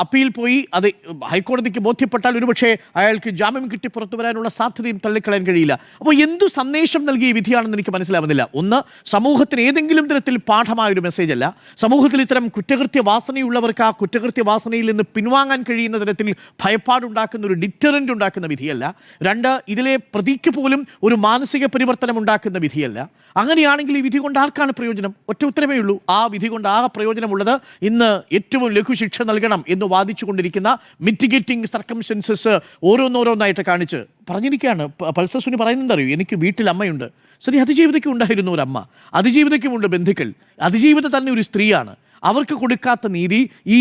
അപ്പീൽ പോയി അത് ഹൈക്കോടതിക്ക് ബോധ്യപ്പെട്ടാൽ ഒരുപക്ഷെ അയാൾക്ക് ജാമ്യം കിട്ടി പുറത്തു വരാനുള്ള സാധ്യതയും തള്ളിക്കളയാൻ കഴിയില്ല. അപ്പോൾ എന്തു സന്ദേശം നൽകിയ വിധിയാണെന്ന് എനിക്ക് മനസ്സിലാവുന്നില്ല. ഒന്ന്, സമൂഹത്തിന് ഏതെങ്കിലും തരത്തിൽ പാഠമായൊരു മെസ്സേജ് അല്ല. സമൂഹത്തിൽ ഇത്തരം കുറ്റകൃത്യ വാസനയുള്ളവർക്ക് ആ കുറ്റകൃത്യ വാസനയിൽ നിന്ന് പിൻവാങ്ങാൻ കഴിയുന്ന തരത്തിൽ ഭയപ്പാടുണ്ടാക്കുന്ന ഒരു ഡിറ്ററൻ്റ് ഉണ്ടാക്കുന്ന വിധിയല്ല. 2, ഇതിലെ പ്രതിക്ക് പോലും ഒരു മാനസിക പരിവർത്തനം ഉണ്ടാക്കുന്ന വിധിയല്ല. അങ്ങനെയാണെങ്കിൽ ഈ വിധി കൊണ്ട് ആർക്കാണ് പ്രയോജനം? ഒറ്റ ഉത്തരവേ ഉള്ളൂ, ആ വിധി കൊണ്ട് ആ പ്രയോജനമുള്ളത് ഇന്ന് ഏറ്റവും ലഘുശിക്ഷ നൽകണം എന്ന് വാദിച്ചു കൊണ്ടിരിക്കുന്ന മിറ്റിഗേറ്റിംഗ് സർക്കംസ്റ്റൻസസ് ഓരോന്നോരോന്നായിട്ട് കാണിച്ച് പറഞ്ഞിരിക്കുകയാണ്. പൾസർ സുനി പറയുന്നത് അറിയൂ, എനിക്ക് വീട്ടിൽ അമ്മയുണ്ട്. ശരി, അതിജീവിതയ്ക്കും ഉണ്ടായിരുന്നു ഒരു അമ്മ, അതിജീവിതയ്ക്കുമുണ്ട് ബന്ധുക്കൾ, അതിജീവിത തന്നെ ഒരു സ്ത്രീയാണ്. അവർക്ക് കൊടുക്കാത്ത നീതി ഈ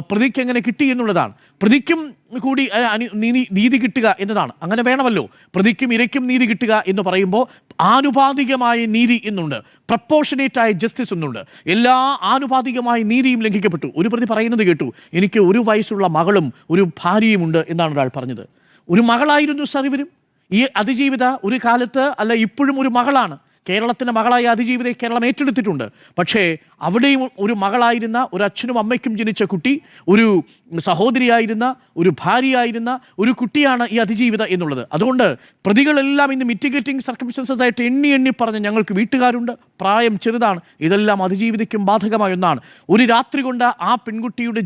പ്രതിക്ക് എങ്ങനെ കിട്ടി എന്നുള്ളതാണ്. പ്രതിക്കും കൂടി നീതി കിട്ടുക എന്നതാണ്. അങ്ങനെ വേണമല്ലോ, പ്രതിക്കും ഇരയ്ക്കും നീതി കിട്ടുക എന്ന് പറയുമ്പോൾ ആനുപാതികമായ നീതി എന്നുണ്ട്, പ്രപ്പോർഷനേറ്റായ ജസ്റ്റിസ് എന്നുണ്ട്. എല്ലാ ആനുപാതികമായ നീതിയും ലംഘിക്കപ്പെട്ടു. ഒരു പ്രതി പറയുന്നത് കേട്ടു, എനിക്ക് 1 വയസ്സുള്ള മകളും ഒരു ഭാര്യയുമുണ്ട് എന്നാണ് ഒരാൾ പറഞ്ഞത്. ഒരു മകളായിരുന്നു സാർ ഇവരും. ഈ അതിജീവിത ഒരു കാലത്ത് അല്ല ഇപ്പോഴും ഒരു മകളാണ്. കേരളത്തിൻ്റെ മകളായ അതിജീവിതയെ കേരളം ഏറ്റെടുത്തിട്ടുണ്ട്. പക്ഷേ അവിടെയും ഒരു മകളായിരുന്ന, ഒരു അച്ഛനും അമ്മയ്ക്കും ജനിച്ച കുട്ടി, ഒരു സഹോദരിയായിരുന്ന, ഒരു ഭാര്യയായിരുന്ന ഒരു കുട്ടിയാണ് ഈ അതിജീവിത എന്നുള്ളത്. അതുകൊണ്ട് പ്രതികളെല്ലാം ഇന്ന് മിറ്റിഗേറ്റിംഗ് സർക്കംസ്റ്റൻസസ് ആയിട്ട് എണ്ണി പറഞ്ഞ് ഞങ്ങൾക്ക് വീട്ടുകാരുണ്ട്, പ്രായം ചെറുതാണ്, ഇതെല്ലാം അതിജീവിതയ്ക്കും ബാധകമായ ഒന്നാണ്. ഒരു രാത്രി കൊണ്ട് ആ പെൺകുട്ടിയുടെ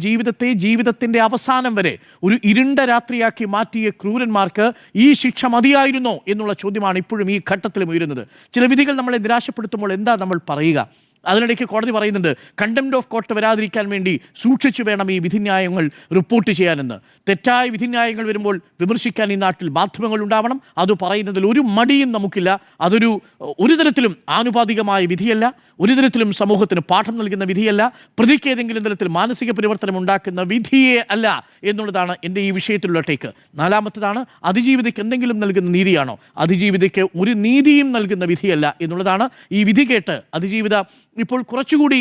ജീവിതത്തിൻ്റെ അവസാനം വരെ ഒരു ഇരുണ്ട രാത്രിയാക്കി മാറ്റിയ ക്രൂരന്മാർക്ക് ഈ ശിക്ഷ മതിയായിരുന്നോ എന്നുള്ള ചോദ്യമാണ് ഇപ്പോഴും ഈ ഘട്ടത്തിലും ഉയരുന്നത്. ചില വിധികൾ നമ്മളെ നിരാശപ്പെടുത്തുമ്പോൾ എന്താ നമ്മൾ പറയുക? അതിനിടയ്ക്ക് കോടതി പറയുന്നുണ്ട്, കണ്ടംപ്റ്റ് ഓഫ് കോർട്ട് വരാതിരിക്കാൻ വേണ്ടി സൂക്ഷിച്ചു വേണം ഈ വിധിന്യായങ്ങൾ റിപ്പോർട്ട് ചെയ്യാനെന്ന്. തെറ്റായ വിധിന്യായങ്ങൾ വരുമ്പോൾ വിമർശിക്കാൻ ഈ നാട്ടിൽ മാധ്യമങ്ങൾ ഉണ്ടാവണം. അത് പറയുന്നതിൽ ഒരു മടിയും നമുക്കില്ല. ഒരു തരത്തിലും ആനുപാതികമായ വിധിയല്ല, ഒരു തരത്തിലും സമൂഹത്തിന് പാഠം നൽകുന്ന വിധിയല്ല, പ്രതിക്ക് ഏതെങ്കിലും തരത്തിൽ മാനസിക പരിവർത്തനം ഉണ്ടാക്കുന്ന വിധിയെ അല്ല എന്നുള്ളതാണ് എൻ്റെ ഈ വിഷയത്തിലുള്ള ടേക്ക്. 4മത്തേതാണ്, അതിജീവിതയ്ക്ക് എന്തെങ്കിലും നൽകുന്ന നീതിയാണോ? അതിജീവിതയ്ക്ക് ഒരു നീതിയും നൽകുന്ന വിധിയല്ല എന്നുള്ളതാണ്. ഈ വിധി കേട്ട് അതിജീവിത ഇപ്പോൾ കുറച്ചുകൂടി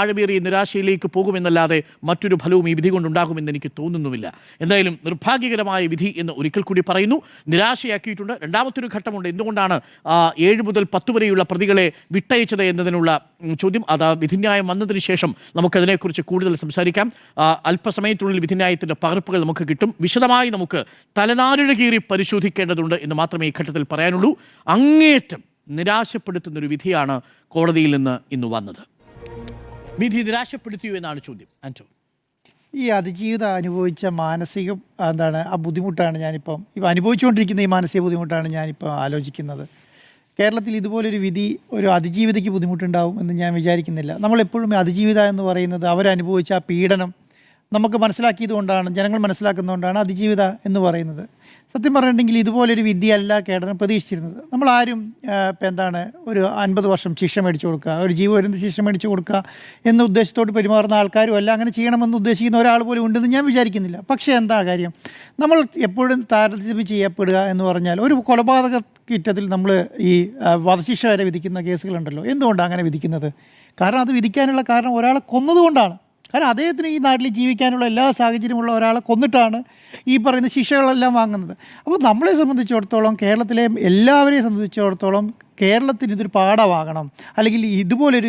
ആഴമേറിയ നിരാശയിലേക്ക് പോകുമെന്നല്ലാതെ മറ്റൊരു ഫലവും ഈ വിധി കൊണ്ടുണ്ടാകുമെന്ന് എനിക്ക് തോന്നുന്നുമില്ല. എന്തായാലും നിർഭാഗ്യകരമായ വിധി എന്ന് ഒരിക്കൽ കൂടി പറയുന്നു. നിരാശയാക്കിയിട്ടുണ്ട്. 2മത്തൊരു ഘട്ടമുണ്ട്. എന്തുകൊണ്ടാണ് 7 മുതൽ 10 വരെയുള്ള പ്രതികളെ വിട്ടയച്ചത് എന്നതിനുള്ള ചോദ്യം. അത് വിധിന്യായം വന്നതിന് ശേഷം നമുക്കതിനെക്കുറിച്ച് കൂടുതൽ സംസാരിക്കാം. അല്പസമയത്തിനുള്ളിൽ വിധിന്യായത്തിൻ്റെ പകർപ്പുകൾ നമുക്ക് കിട്ടും. വിശദമായി നമുക്ക് തലനാരിഴകീറി പരിശോധിക്കേണ്ടതുണ്ട് എന്ന് മാത്രമേ ഈ ഘട്ടത്തിൽ പറയാനുള്ളൂ. അങ്ങേയറ്റം നിരാശപ്പെടുത്തുന്നൊരു വിധിയാണ് കോടതിയിൽ നിന്ന് ഇന്ന് വന്നത്. വിധി നിരാശപ്പെടുത്തിയോ എന്നാണ് ചോദ്യം. ആൻറ്റോ, ഈ അതിജീവിതം അനുഭവിച്ച മാനസിക ആ ബുദ്ധിമുട്ടാണ് ഞാനിപ്പം അനുഭവിച്ചുകൊണ്ടിരിക്കുന്ന ഈ മാനസിക ബുദ്ധിമുട്ടാണ് ഞാനിപ്പോൾ ആലോചിക്കുന്നത്. കേരളത്തിൽ ഇതുപോലൊരു വിധി ഒരു അതിജീവിതയ്ക്ക് ബുദ്ധിമുട്ടുണ്ടാവും എന്ന് ഞാൻ വിചാരിക്കുന്നില്ല. നമ്മളെപ്പോഴും അതിജീവിത എന്ന് പറയുന്നത് അവരനുഭവിച്ച ആ പീഡനം നമുക്ക് മനസ്സിലാക്കിയതുകൊണ്ടാണ്, ജനങ്ങൾ മനസ്സിലാക്കുന്നതുകൊണ്ടാണ് അതിജീവിത എന്ന് പറയുന്നത്. സത്യം പറഞ്ഞിട്ടുണ്ടെങ്കിൽ ഇതുപോലൊരു വിധിയല്ല കേരളം പ്രതീക്ഷിച്ചിരുന്നത്. നമ്മളാരും ഒരു 50 വർഷം ശിക്ഷ മേടിച്ചു കൊടുക്കുക, ഒരു ജീവപര്യന്ത ശിക്ഷ മേടിച്ചു കൊടുക്കുക എന്ന ഉദ്ദേശത്തോട് പെരുമാറുന്ന ആൾക്കാരും അല്ല, അങ്ങനെ ചെയ്യണമെന്ന് ഉദ്ദേശിക്കുന്ന ഒരാൾ പോലും ഉണ്ടെന്ന് ഞാൻ വിചാരിക്കുന്നില്ല. പക്ഷേ എന്താ കാര്യം, നമ്മൾ എപ്പോഴും താരതമ്യം ചെയ്യപ്പെടുക എന്ന് പറഞ്ഞാൽ ഒരു കൊലപാതക കുറ്റത്തിൽ നമ്മൾ ഈ വധശിക്ഷ വരെ വിധിക്കുന്ന കേസുകളുണ്ടല്ലോ. എന്തുകൊണ്ടാണ് അങ്ങനെ വിധിക്കുന്നത്? കാരണം അത് വിധിക്കാനുള്ള കാരണം ഒരാളെ കൊന്നതുകൊണ്ടാണ്. കാരണം അദ്ദേഹത്തിന് ഈ നാട്ടിൽ ജീവിക്കാനുള്ള എല്ലാ സാഹചര്യമുള്ള ഒരാളെ കൊന്നിട്ടാണ് ഈ പറയുന്ന ശിക്ഷകളെല്ലാം വാങ്ങുന്നത്. അപ്പോൾ നമ്മളെ സംബന്ധിച്ചിടത്തോളം, കേരളത്തിലെ എല്ലാവരെയും സംബന്ധിച്ചിടത്തോളം കേരളത്തിന് ഇതൊരു പാഠമാകണം, അല്ലെങ്കിൽ ഇതുപോലൊരു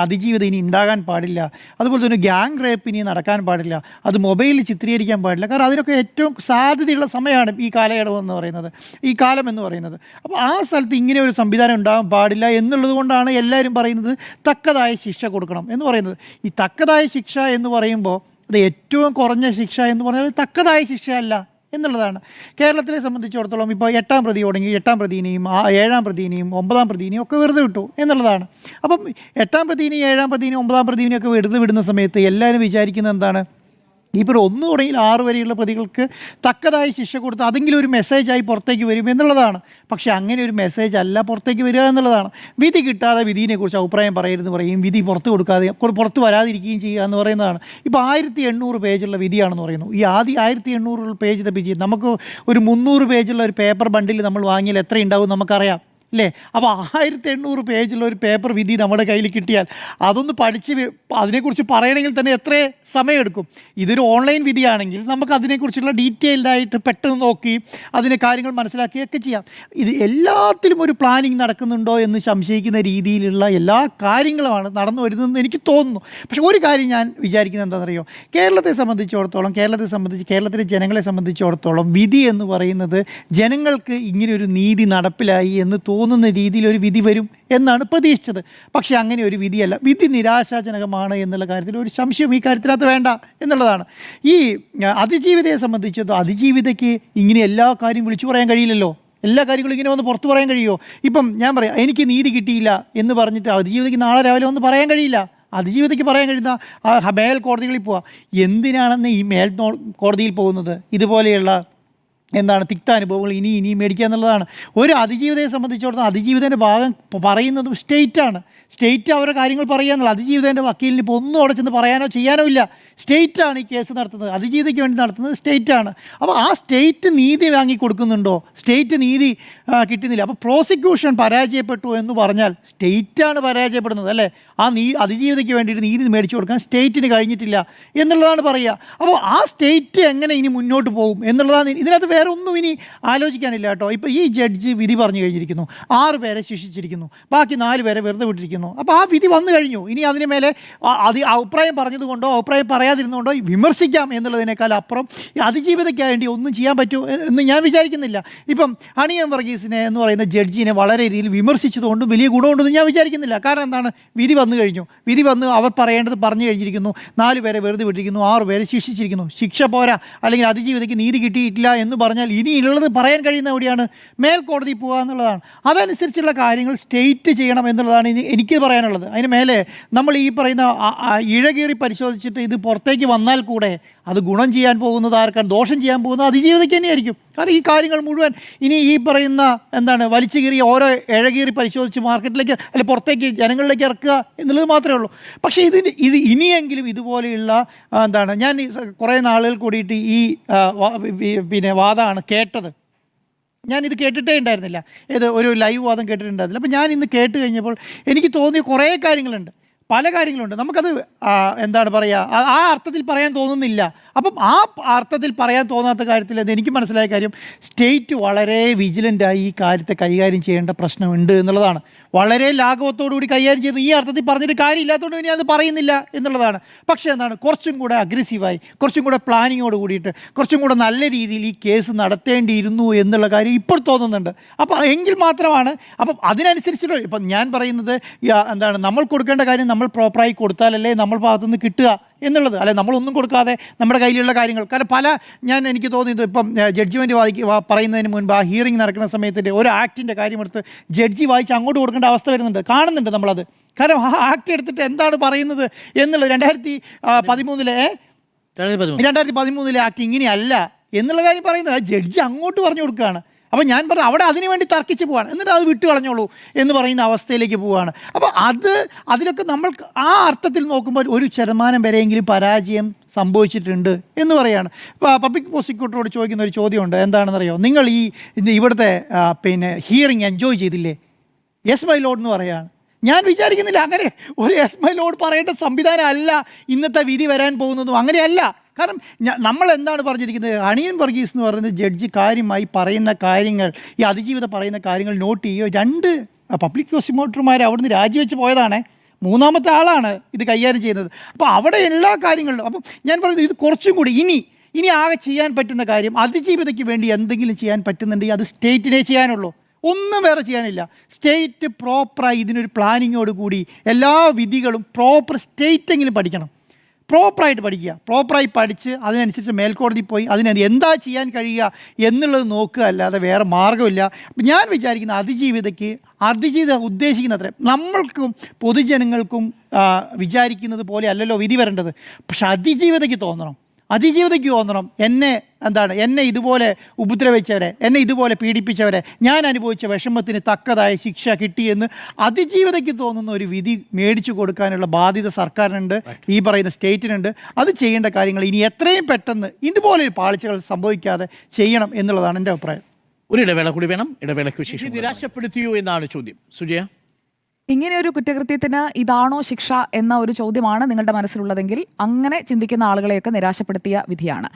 അതിജീവിതം ഇനി ഉണ്ടാകാൻ പാടില്ല, അതുപോലെ തന്നെ ഗ്യാങ് റേപ്പ് ഇനി നടക്കാൻ പാടില്ല, അത് മൊബൈലിൽ ചിത്രീകരിക്കാൻ പാടില്ല. കാരണം അതിനൊക്കെ ഏറ്റവും സാധ്യതയുള്ള സമയമാണ് ഈ കാലയളവ് എന്ന് പറയുന്നത്, ഈ കാലം എന്ന് പറയുന്നത്. അപ്പോൾ ആ സ്ഥലത്ത് ഇങ്ങനെ ഒരു സംവിധാനം ഉണ്ടാകാൻ പാടില്ല എന്നുള്ളത് കൊണ്ടാണ് എല്ലാവരും പറയുന്നത് തക്കതായ ശിക്ഷ കൊടുക്കണം എന്ന് പറയുന്നത്. ഈ തക്കതായ ശിക്ഷ എന്ന് പറയുമ്പോൾ അത് ഏറ്റവും കുറഞ്ഞ ശിക്ഷ എന്ന് പറഞ്ഞാൽ തക്കതായ ശിക്ഷയല്ല എന്നുള്ളതാണ്. കേരളത്തിലെ സംബന്ധിച്ചിടത്തോളം ഇപ്പോൾ 8-ാം പ്രതി തുടങ്ങി 8-ാം പ്രതിനെയും 7-ാം പ്രതിനെയും 9-ാം പ്രതിനെയും ഒക്കെ വെറുതെ വിട്ടു എന്നുള്ളതാണ്. അപ്പം 8-ാം പ്രതിനെയും 7-ാം പ്രതിനെയും 9-ാം പ്രതിനെയും ഒക്കെ വെറുതെ വിടുന്ന സമയത്ത് എല്ലാവരും വിചാരിക്കുന്നത് എന്താണ്, ഇപ്പോൾ 1 തുടങ്ങി 6 വരെയുള്ള പ്രതികൾക്ക് തക്കതായ ശിക്ഷ കൊടുത്ത് അതെങ്കിലും ഒരു മെസ്സേജായി പുറത്തേക്ക് വരും എന്നുള്ളതാണ്. പക്ഷേ അങ്ങനെ ഒരു മെസ്സേജ് അല്ല പുറത്തേക്ക് വരിക എന്നുള്ളതാണ്. വിധി കിട്ടാതെ വിധിയെക്കുറിച്ച് അഭിപ്രായം പറയരുതെന്ന് പറയും, വിധി പുറത്ത് കൊടുക്കാതെ പുറത്ത് വരാതിരിക്കുകയും ചെയ്യുക എന്ന് പറയുന്നതാണ്. ഇപ്പോൾ 1800 പേജുള്ള വിധിയാണെന്ന് പറയുന്നു. ഈ ആദ്യം 1800 പേജിൻ്റെ വിധി നമുക്ക് ഒരു 300 പേജുള്ള ഒരു പേപ്പർ ബണ്ടിൽ നമ്മൾ വാങ്ങിയാൽ എത്ര ഉണ്ടാവും നമുക്കറിയാം അല്ലേ? അപ്പോൾ 1800 പേജുള്ള ഒരു പേപ്പർ വിധി നമ്മുടെ കയ്യിൽ കിട്ടിയാൽ അതൊന്ന് പഠിച്ച് അതിനെക്കുറിച്ച് പറയണമെങ്കിൽ തന്നെ എത്ര സമയമെടുക്കും? ഇതൊരു ഓൺലൈൻ വിധിയാണെങ്കിൽ നമുക്ക് അതിനെക്കുറിച്ചുള്ള ഡീറ്റെയിൽഡായിട്ട് പെട്ടെന്ന് നോക്കി അതിനെ കാര്യങ്ങൾ മനസ്സിലാക്കുകയൊക്കെ ചെയ്യാം. ഇത് എല്ലാത്തിലും ഒരു പ്ലാനിങ് നടക്കുന്നുണ്ടോ എന്ന് സംശയിക്കുന്ന രീതിയിലുള്ള എല്ലാ കാര്യങ്ങളുമാണ് നടന്നു വരുന്നതെന്ന് എനിക്ക് തോന്നുന്നു. പക്ഷേ ഒരു കാര്യം ഞാൻ വിചാരിക്കുന്നത് എന്താണെന്നറിയോ, കേരളത്തെ സംബന്ധിച്ചിടത്തോളം, കേരളത്തിലെ ജനങ്ങളെ സംബന്ധിച്ചിടത്തോളം വിധി എന്ന് പറയുന്നത് ജനങ്ങൾക്ക് ഇങ്ങനെയൊരു നീതി നടപ്പിലായി എന്ന് തോന്നുന്ന രീതിയിലൊരു വിധി വരും എന്നാണ് പ്രതീക്ഷിച്ചത്. പക്ഷേ അങ്ങനെ ഒരു വിധിയല്ല. വിധി നിരാശാജനകമാണ് എന്നുള്ള കാര്യത്തിൽ ഒരു സംശയം ഈ കാര്യത്തിനകത്ത് വേണ്ട എന്നുള്ളതാണ്. ഈ അതിജീവിതയെ സംബന്ധിച്ചിടത്തോളം അതിജീവിതയ്ക്ക് ഇങ്ങനെ എല്ലാ കാര്യം വിളിച്ചു പറയാൻ കഴിയില്ലല്ലോ. എല്ലാ കാര്യങ്ങളും ഇങ്ങനെ വന്ന് പുറത്ത് പറയാൻ കഴിയുമോ? ഇപ്പം ഞാൻ പറയാം, എനിക്ക് നീതി കിട്ടിയില്ല എന്ന് പറഞ്ഞിട്ട് അതിജീവിതയ്ക്ക് നാളെ രാവിലെ വന്ന് പറയാൻ കഴിയില്ല. അതിജീവിതയ്ക്ക് പറയാൻ കഴിയുന്ന മേൽ കോടതികളിൽ പോവാം. എന്തിനാണെന്ന് ഈ കോടതിയിൽ പോകുന്നത്? ഇതുപോലെയുള്ള തിക്താനുഭവങ്ങൾ ഇനിയും മേടിക്കുക എന്നുള്ളതാണ്. ഒരു അതിജീവിതയെ സംബന്ധിച്ചിടത്തോളം അതിജീവിതൻ്റെ ഭാഗം പറയുന്നതും സ്റ്റേറ്റാണ്. സ്റ്റേറ്റ് അവരുടെ കാര്യങ്ങൾ പറയുക എന്നുള്ള, അതിജീവിതൻ്റെ വക്കീലിന് ഇപ്പോൾ ഒന്നും അവിടെ ചെന്ന് പറയാനോ ചെയ്യാനോ ഇല്ല. സ്റ്റേറ്റാണ് ഈ കേസ് നടത്തുന്നത്, അതിജീവിതയ്ക്ക് വേണ്ടി നടത്തുന്നത് സ്റ്റേറ്റാണ്. അപ്പോൾ ആ സ്റ്റേറ്റ് നീതി വാങ്ങി കൊടുക്കുന്നുണ്ടോ? സ്റ്റേറ്റ് നീതി കിട്ടുന്നില്ല. അപ്പോൾ പ്രോസിക്യൂഷൻ പരാജയപ്പെട്ടു എന്ന് പറഞ്ഞാൽ സ്റ്റേറ്റാണ് പരാജയപ്പെടുന്നത് അല്ലേ? അതിജീവിതയ്ക്ക് വേണ്ടിയിട്ട് നീതി മേടിച്ചു കൊടുക്കാൻ സ്റ്റേറ്റിന് കഴിഞ്ഞിട്ടില്ല എന്നുള്ളതാണ് പറയുക. അപ്പോൾ ആ സ്റ്റേറ്റ് എങ്ങനെ ഇനി മുന്നോട്ട് പോകും എന്നുള്ളതാണ്. ഇതിനകത്ത് വേറെ ഒന്നും ഇനി ആലോചിക്കാനില്ല കേട്ടോ. ഇപ്പോൾ ഈ ജഡ്ജി വിധി പറഞ്ഞു കഴിഞ്ഞിരിക്കുന്നു, 6 പേരെ ശിക്ഷിച്ചിരിക്കുന്നു, ബാക്കി 4 പേരെ വെറുതെ വിട്ടിരിക്കുന്നു. അപ്പോൾ ആ വിധി വന്നു കഴിഞ്ഞു. ഇനി അതിന് മേലെ അഭിപ്രായം പറഞ്ഞതുകൊണ്ടോ അഭിപ്രായം പറയാതിരുന്നുകൊണ്ടോ വിമർശിക്കാം എന്നുള്ളതിനേക്കാൾ അപ്പുറം ഈ അതിജീവിതയ്ക്ക് വേണ്ടി ഒന്നും ചെയ്യാൻ പറ്റുമോ എന്ന് ഞാൻ വിചാരിക്കുന്നില്ല. ഇപ്പം അണിയം വർഗീസിനെ എന്ന് പറയുന്ന ജഡ്ജിനെ വളരെ രീതിയിൽ വിമർശിച്ചതുകൊണ്ടും വലിയ ഗുണമുണ്ടെന്ന് ഞാൻ വിചാരിക്കുന്നില്ല. കാരണം എന്താണ്, വിധി വന്നു കഴിഞ്ഞു. വിധി വന്ന് അവർ പറയേണ്ടത് പറഞ്ഞു കഴിഞ്ഞിരിക്കുന്നു. 4 പേരെ വെറുതെ വിട്ടിരിക്കുന്നു, 6 പേരെ ശിക്ഷിച്ചിരിക്കുന്നു. ശിക്ഷ പോരാ, അല്ലെങ്കിൽ അതിജീവിതയ്ക്ക് നീതി കിട്ടിയിട്ടില്ല എന്ന് പറഞ്ഞാൽ ഇനിയുള്ളത് പറയാൻ കഴിയുന്ന എവിടെയാണ്? മേൽക്കോടതി പോകുക എന്നുള്ളതാണ്. അതനുസരിച്ചുള്ള കാര്യങ്ങൾ സ്റ്റേറ്റ് ചെയ്യണം എന്നുള്ളതാണ് എനിക്ക് പറയാനുള്ളത്. അതിന് മേലെ നമ്മൾ ഈ പറയുന്ന ഇഴകീറി പരിശോധിച്ചിട്ട് ഇത് പുറത്തേക്ക് വന്നാൽ കൂടെ അത് ഗുണം ചെയ്യാൻ പോകുന്നത് ആർക്കാണ്? ദോഷം ചെയ്യാൻ പോകുന്നത് അതിജീവിതയ്ക്ക് തന്നെയായിരിക്കും. കാരണം ഈ കാര്യങ്ങൾ മുഴുവൻ ഇനി ഈ പറയുന്ന വലിച്ചു കീറി ഓരോ ഇഴകീറി പരിശോധിച്ച് മാർക്കറ്റിലേക്ക് അല്ലെങ്കിൽ പുറത്തേക്ക് ജനങ്ങളിലേക്ക് ഇറക്കുക എന്നുള്ളത് മാത്രമേ ഉള്ളൂ. പക്ഷേ ഇത് ഇനിയെങ്കിലും ഇതുപോലെയുള്ള ഞാൻ കുറേ നാളുകൾ കൂടിയിട്ട് ഈ വാദമാണ് കേട്ടത്. ഞാനിത് കേട്ടിട്ടേ ഉണ്ടായിരുന്നില്ല. ഒരു ലൈവ് വാദം കേട്ടിട്ടുണ്ടായിരുന്നില്ല. അപ്പോൾ ഞാൻ ഇന്ന് കേട്ട് കഴിഞ്ഞപ്പോൾ എനിക്ക് തോന്നിയ കുറേ കാര്യങ്ങളുണ്ട്, പല കാര്യങ്ങളുണ്ട്. നമുക്കത് ആ അർത്ഥത്തിൽ പറയാൻ തോന്നുന്നില്ല. അപ്പം ആ അർത്ഥത്തിൽ പറയാൻ തോന്നാത്ത കാര്യത്തിൽ എനിക്ക് മനസ്സിലായ കാര്യം, സ്റ്റേറ്റ് വളരെ വിജിലൻ്റായി ഈ കാര്യത്തെ കൈകാര്യം ചെയ്യേണ്ട പ്രശ്നമുണ്ട് എന്നുള്ളതാണ്. വളരെ ലാഘവത്തോടുകൂടി കൈകാര്യം ചെയ്യുന്നു. ഈ അർത്ഥത്തിൽ പറഞ്ഞിട്ട് കാര്യമില്ലാത്തതുകൊണ്ട് ഇനി അത് പറയുന്നില്ല എന്നുള്ളതാണ്. പക്ഷേ കുറച്ചും കൂടെ അഗ്രസീവായി, കുറച്ചും കൂടെ പ്ലാനിങ്ങോട് കൂടിയിട്ട്, കുറച്ചും കൂടെ നല്ല രീതിയിൽ ഈ കേസ് നടത്തേണ്ടിയിരുന്നു എന്നുള്ള കാര്യം ഇപ്പോൾ തോന്നുന്നുണ്ട്. അപ്പോൾ എങ്കിൽ മാത്രമാണ് അതിനനുസരിച്ചിട്ട് ഇപ്പം ഞാൻ പറയുന്നത് നമ്മൾ കൊടുക്കേണ്ട കാര്യം നമ്മൾ പ്രോപ്പറായി കൊടുത്താലല്ലേ നമ്മൾ ഭാഗത്തുനിന്ന് കിട്ടുക എന്നുള്ളത്. അല്ലെ നമ്മളൊന്നും കൊടുക്കാതെ നമ്മുടെ കയ്യിലുള്ള കാര്യങ്ങൾ. കാരണം എനിക്ക് തോന്നിയത് ഇപ്പം ജഡ്ജിമെൻറ്റ് പറയുന്നതിന് മുൻപ് ആ ഹിയറിംഗ് നടക്കുന്ന സമയത്തിൻ്റെ ഒരു ആക്ടിൻ്റെ കാര്യമെടുത്ത് ജഡ്ജി വായിച്ച് അങ്ങോട്ട് കൊടുക്കേണ്ട അവസ്ഥ വരുന്നുണ്ട്, കാണുന്നുണ്ട് നമ്മളത്. കാരണം ആ ആക്ട് എടുത്തിട്ട് എന്താണ് പറയുന്നത് എന്നുള്ളത് 2013 ആക്ട് ഇങ്ങനെയല്ല എന്നുള്ള കാര്യം പറയുന്നത് ജഡ്ജി അങ്ങോട്ട് പറഞ്ഞു കൊടുക്കുകയാണ്. അപ്പോൾ ഞാൻ പറഞ്ഞു അവിടെ അതിനു വേണ്ടി തർക്കിച്ച് പോവാണ്, എന്നിട്ട് അത് വിട്ടു കളഞ്ഞോളൂ എന്ന് പറയുന്ന അവസ്ഥയിലേക്ക് പോവുകയാണ്. അപ്പോൾ അതിലൊക്കെ നമ്മൾ ആ അർത്ഥത്തിൽ നോക്കുമ്പോൾ 1% വരെയെങ്കിലും പരാജയം സംഭവിച്ചിട്ടുണ്ട് എന്ന് പറയുകയാണ്. ഇപ്പോൾ പബ്ലിക് പ്രോസിക്യൂട്ടറോട് ചോദിക്കുന്ന ഒരു ചോദ്യമുണ്ട്, എന്താണെന്നറിയോ, നിങ്ങൾ ഇവിടുത്തെ ഹിയറിംഗ് എൻജോയ് ചെയ്തില്ലേ? യെസ് മൈ ലോഡ് എന്ന് പറയുകയാണ്. ഞാൻ വിചാരിക്കുന്നില്ല അങ്ങനെ ഒരു എസ്മൈലോട് പറയേണ്ട സംവിധാനം അല്ല ഇന്നത്തെ വിധി വരാൻ പോകുന്നതും അങ്ങനെയല്ല. കാരണം നമ്മൾ എന്താണ് പറഞ്ഞിരിക്കുന്നത്, അണിയൻ വർഗീസ് എന്ന് പറയുന്നത് ജഡ്ജി കാര്യമായി പറയുന്ന കാര്യങ്ങൾ, ഈ അതിജീവിത പറയുന്ന കാര്യങ്ങൾ നോട്ട് ചെയ്യുക. 2 പബ്ലിക് പ്രോസിക്യൂട്ടർമാർ അവിടുന്ന് രാജിവെച്ച് പോയതാണ്, 3ാമത്തെ ആളാണ് ഇത് കൈകാര്യം ചെയ്യുന്നത്. അപ്പോൾ അവിടെ എല്ലാ കാര്യങ്ങളിലും അപ്പം ഞാൻ പറയുന്നത് ഇത് കുറച്ചും കൂടി ഇനി ആകെ ചെയ്യാൻ പറ്റുന്ന കാര്യം, അതിജീവിതയ്ക്ക് വേണ്ടി എന്തെങ്കിലും ചെയ്യാൻ പറ്റുന്നുണ്ടെങ്കിൽ അത് സ്റ്റേറ്റിനെ ചെയ്യാനുള്ളൂ, ഒന്നും വേറെ ചെയ്യാനില്ല. സ്റ്റേറ്റ് പ്രോപ്പറായി ഇതിനൊരു പ്ലാനിങ്ങോട് കൂടി എല്ലാ വിധികളും പ്രോപ്പർ സ്റ്റേറ്റെങ്കിലും പഠിക്കണം, പ്രോപ്പറായിട്ട് പഠിക്കുക, പ്രോപ്പറായി പഠിച്ച് അതിനനുസരിച്ച് മേൽക്കോടതി പോയി അതിനത് എന്താ ചെയ്യാൻ കഴിയുക എന്നുള്ളത് നോക്കുക, അല്ലാതെ വേറെ മാർഗ്ഗമില്ല. അപ്പം ഞാൻ വിചാരിക്കുന്ന അതിജീവിത ഉദ്ദേശിക്കുന്നത്ര നമ്മൾക്കും പൊതുജനങ്ങൾക്കും വിചാരിക്കുന്നത് പോലെ അല്ലല്ലോ വിധി വരേണ്ടത്. പക്ഷെ അതിജീവിതയ്ക്ക് തോന്നണം എന്നെ ഇതുപോലെ ഉപദ്രവിച്ചവരെ, എന്നെ ഇതുപോലെ പീഡിപ്പിച്ചവരെ, ഞാൻ അനുഭവിച്ച വിഷമത്തിന് തക്കതായ ശിക്ഷ കിട്ടിയെന്ന് അതിജീവിതയ്ക്ക് തോന്നുന്ന ഒരു വിധി മേടിച്ചു കൊടുക്കാനുള്ള ബാധ്യത സർക്കാരിനുണ്ട്, ഈ പറയുന്ന സ്റ്റേറ്റിനുണ്ട്. അത് ചെയ്യേണ്ട കാര്യങ്ങൾ ഇനി എത്രയും പെട്ടെന്ന് ഇതുപോലെ പാളിച്ചകൾ സംഭവിക്കാതെ ചെയ്യണം എന്നുള്ളതാണ് എൻ്റെ അഭിപ്രായം. ഒരു ഇടവേള കൂടി വേണം. ഇടവേളയ്ക്ക് ശേഷം നിരാശപ്പെടുത്തിയോ എന്നാണ് ചോദ്യം. സുജയ, ഇങ്ങനെ ഒരു കുറ്റകൃത്യത്തിന് ഇതാണോ ശിക്ഷ എന്ന ഒരു ചോദ്യമാണ് നിങ്ങളുടെ മനസ്സിലുള്ളതെങ്കിൽ അങ്ങനെ ചിന്തിക്കുന്ന ആളുകളെയൊക്കെ നിരാശപ്പെടുത്തിയ വിധിയാണ്.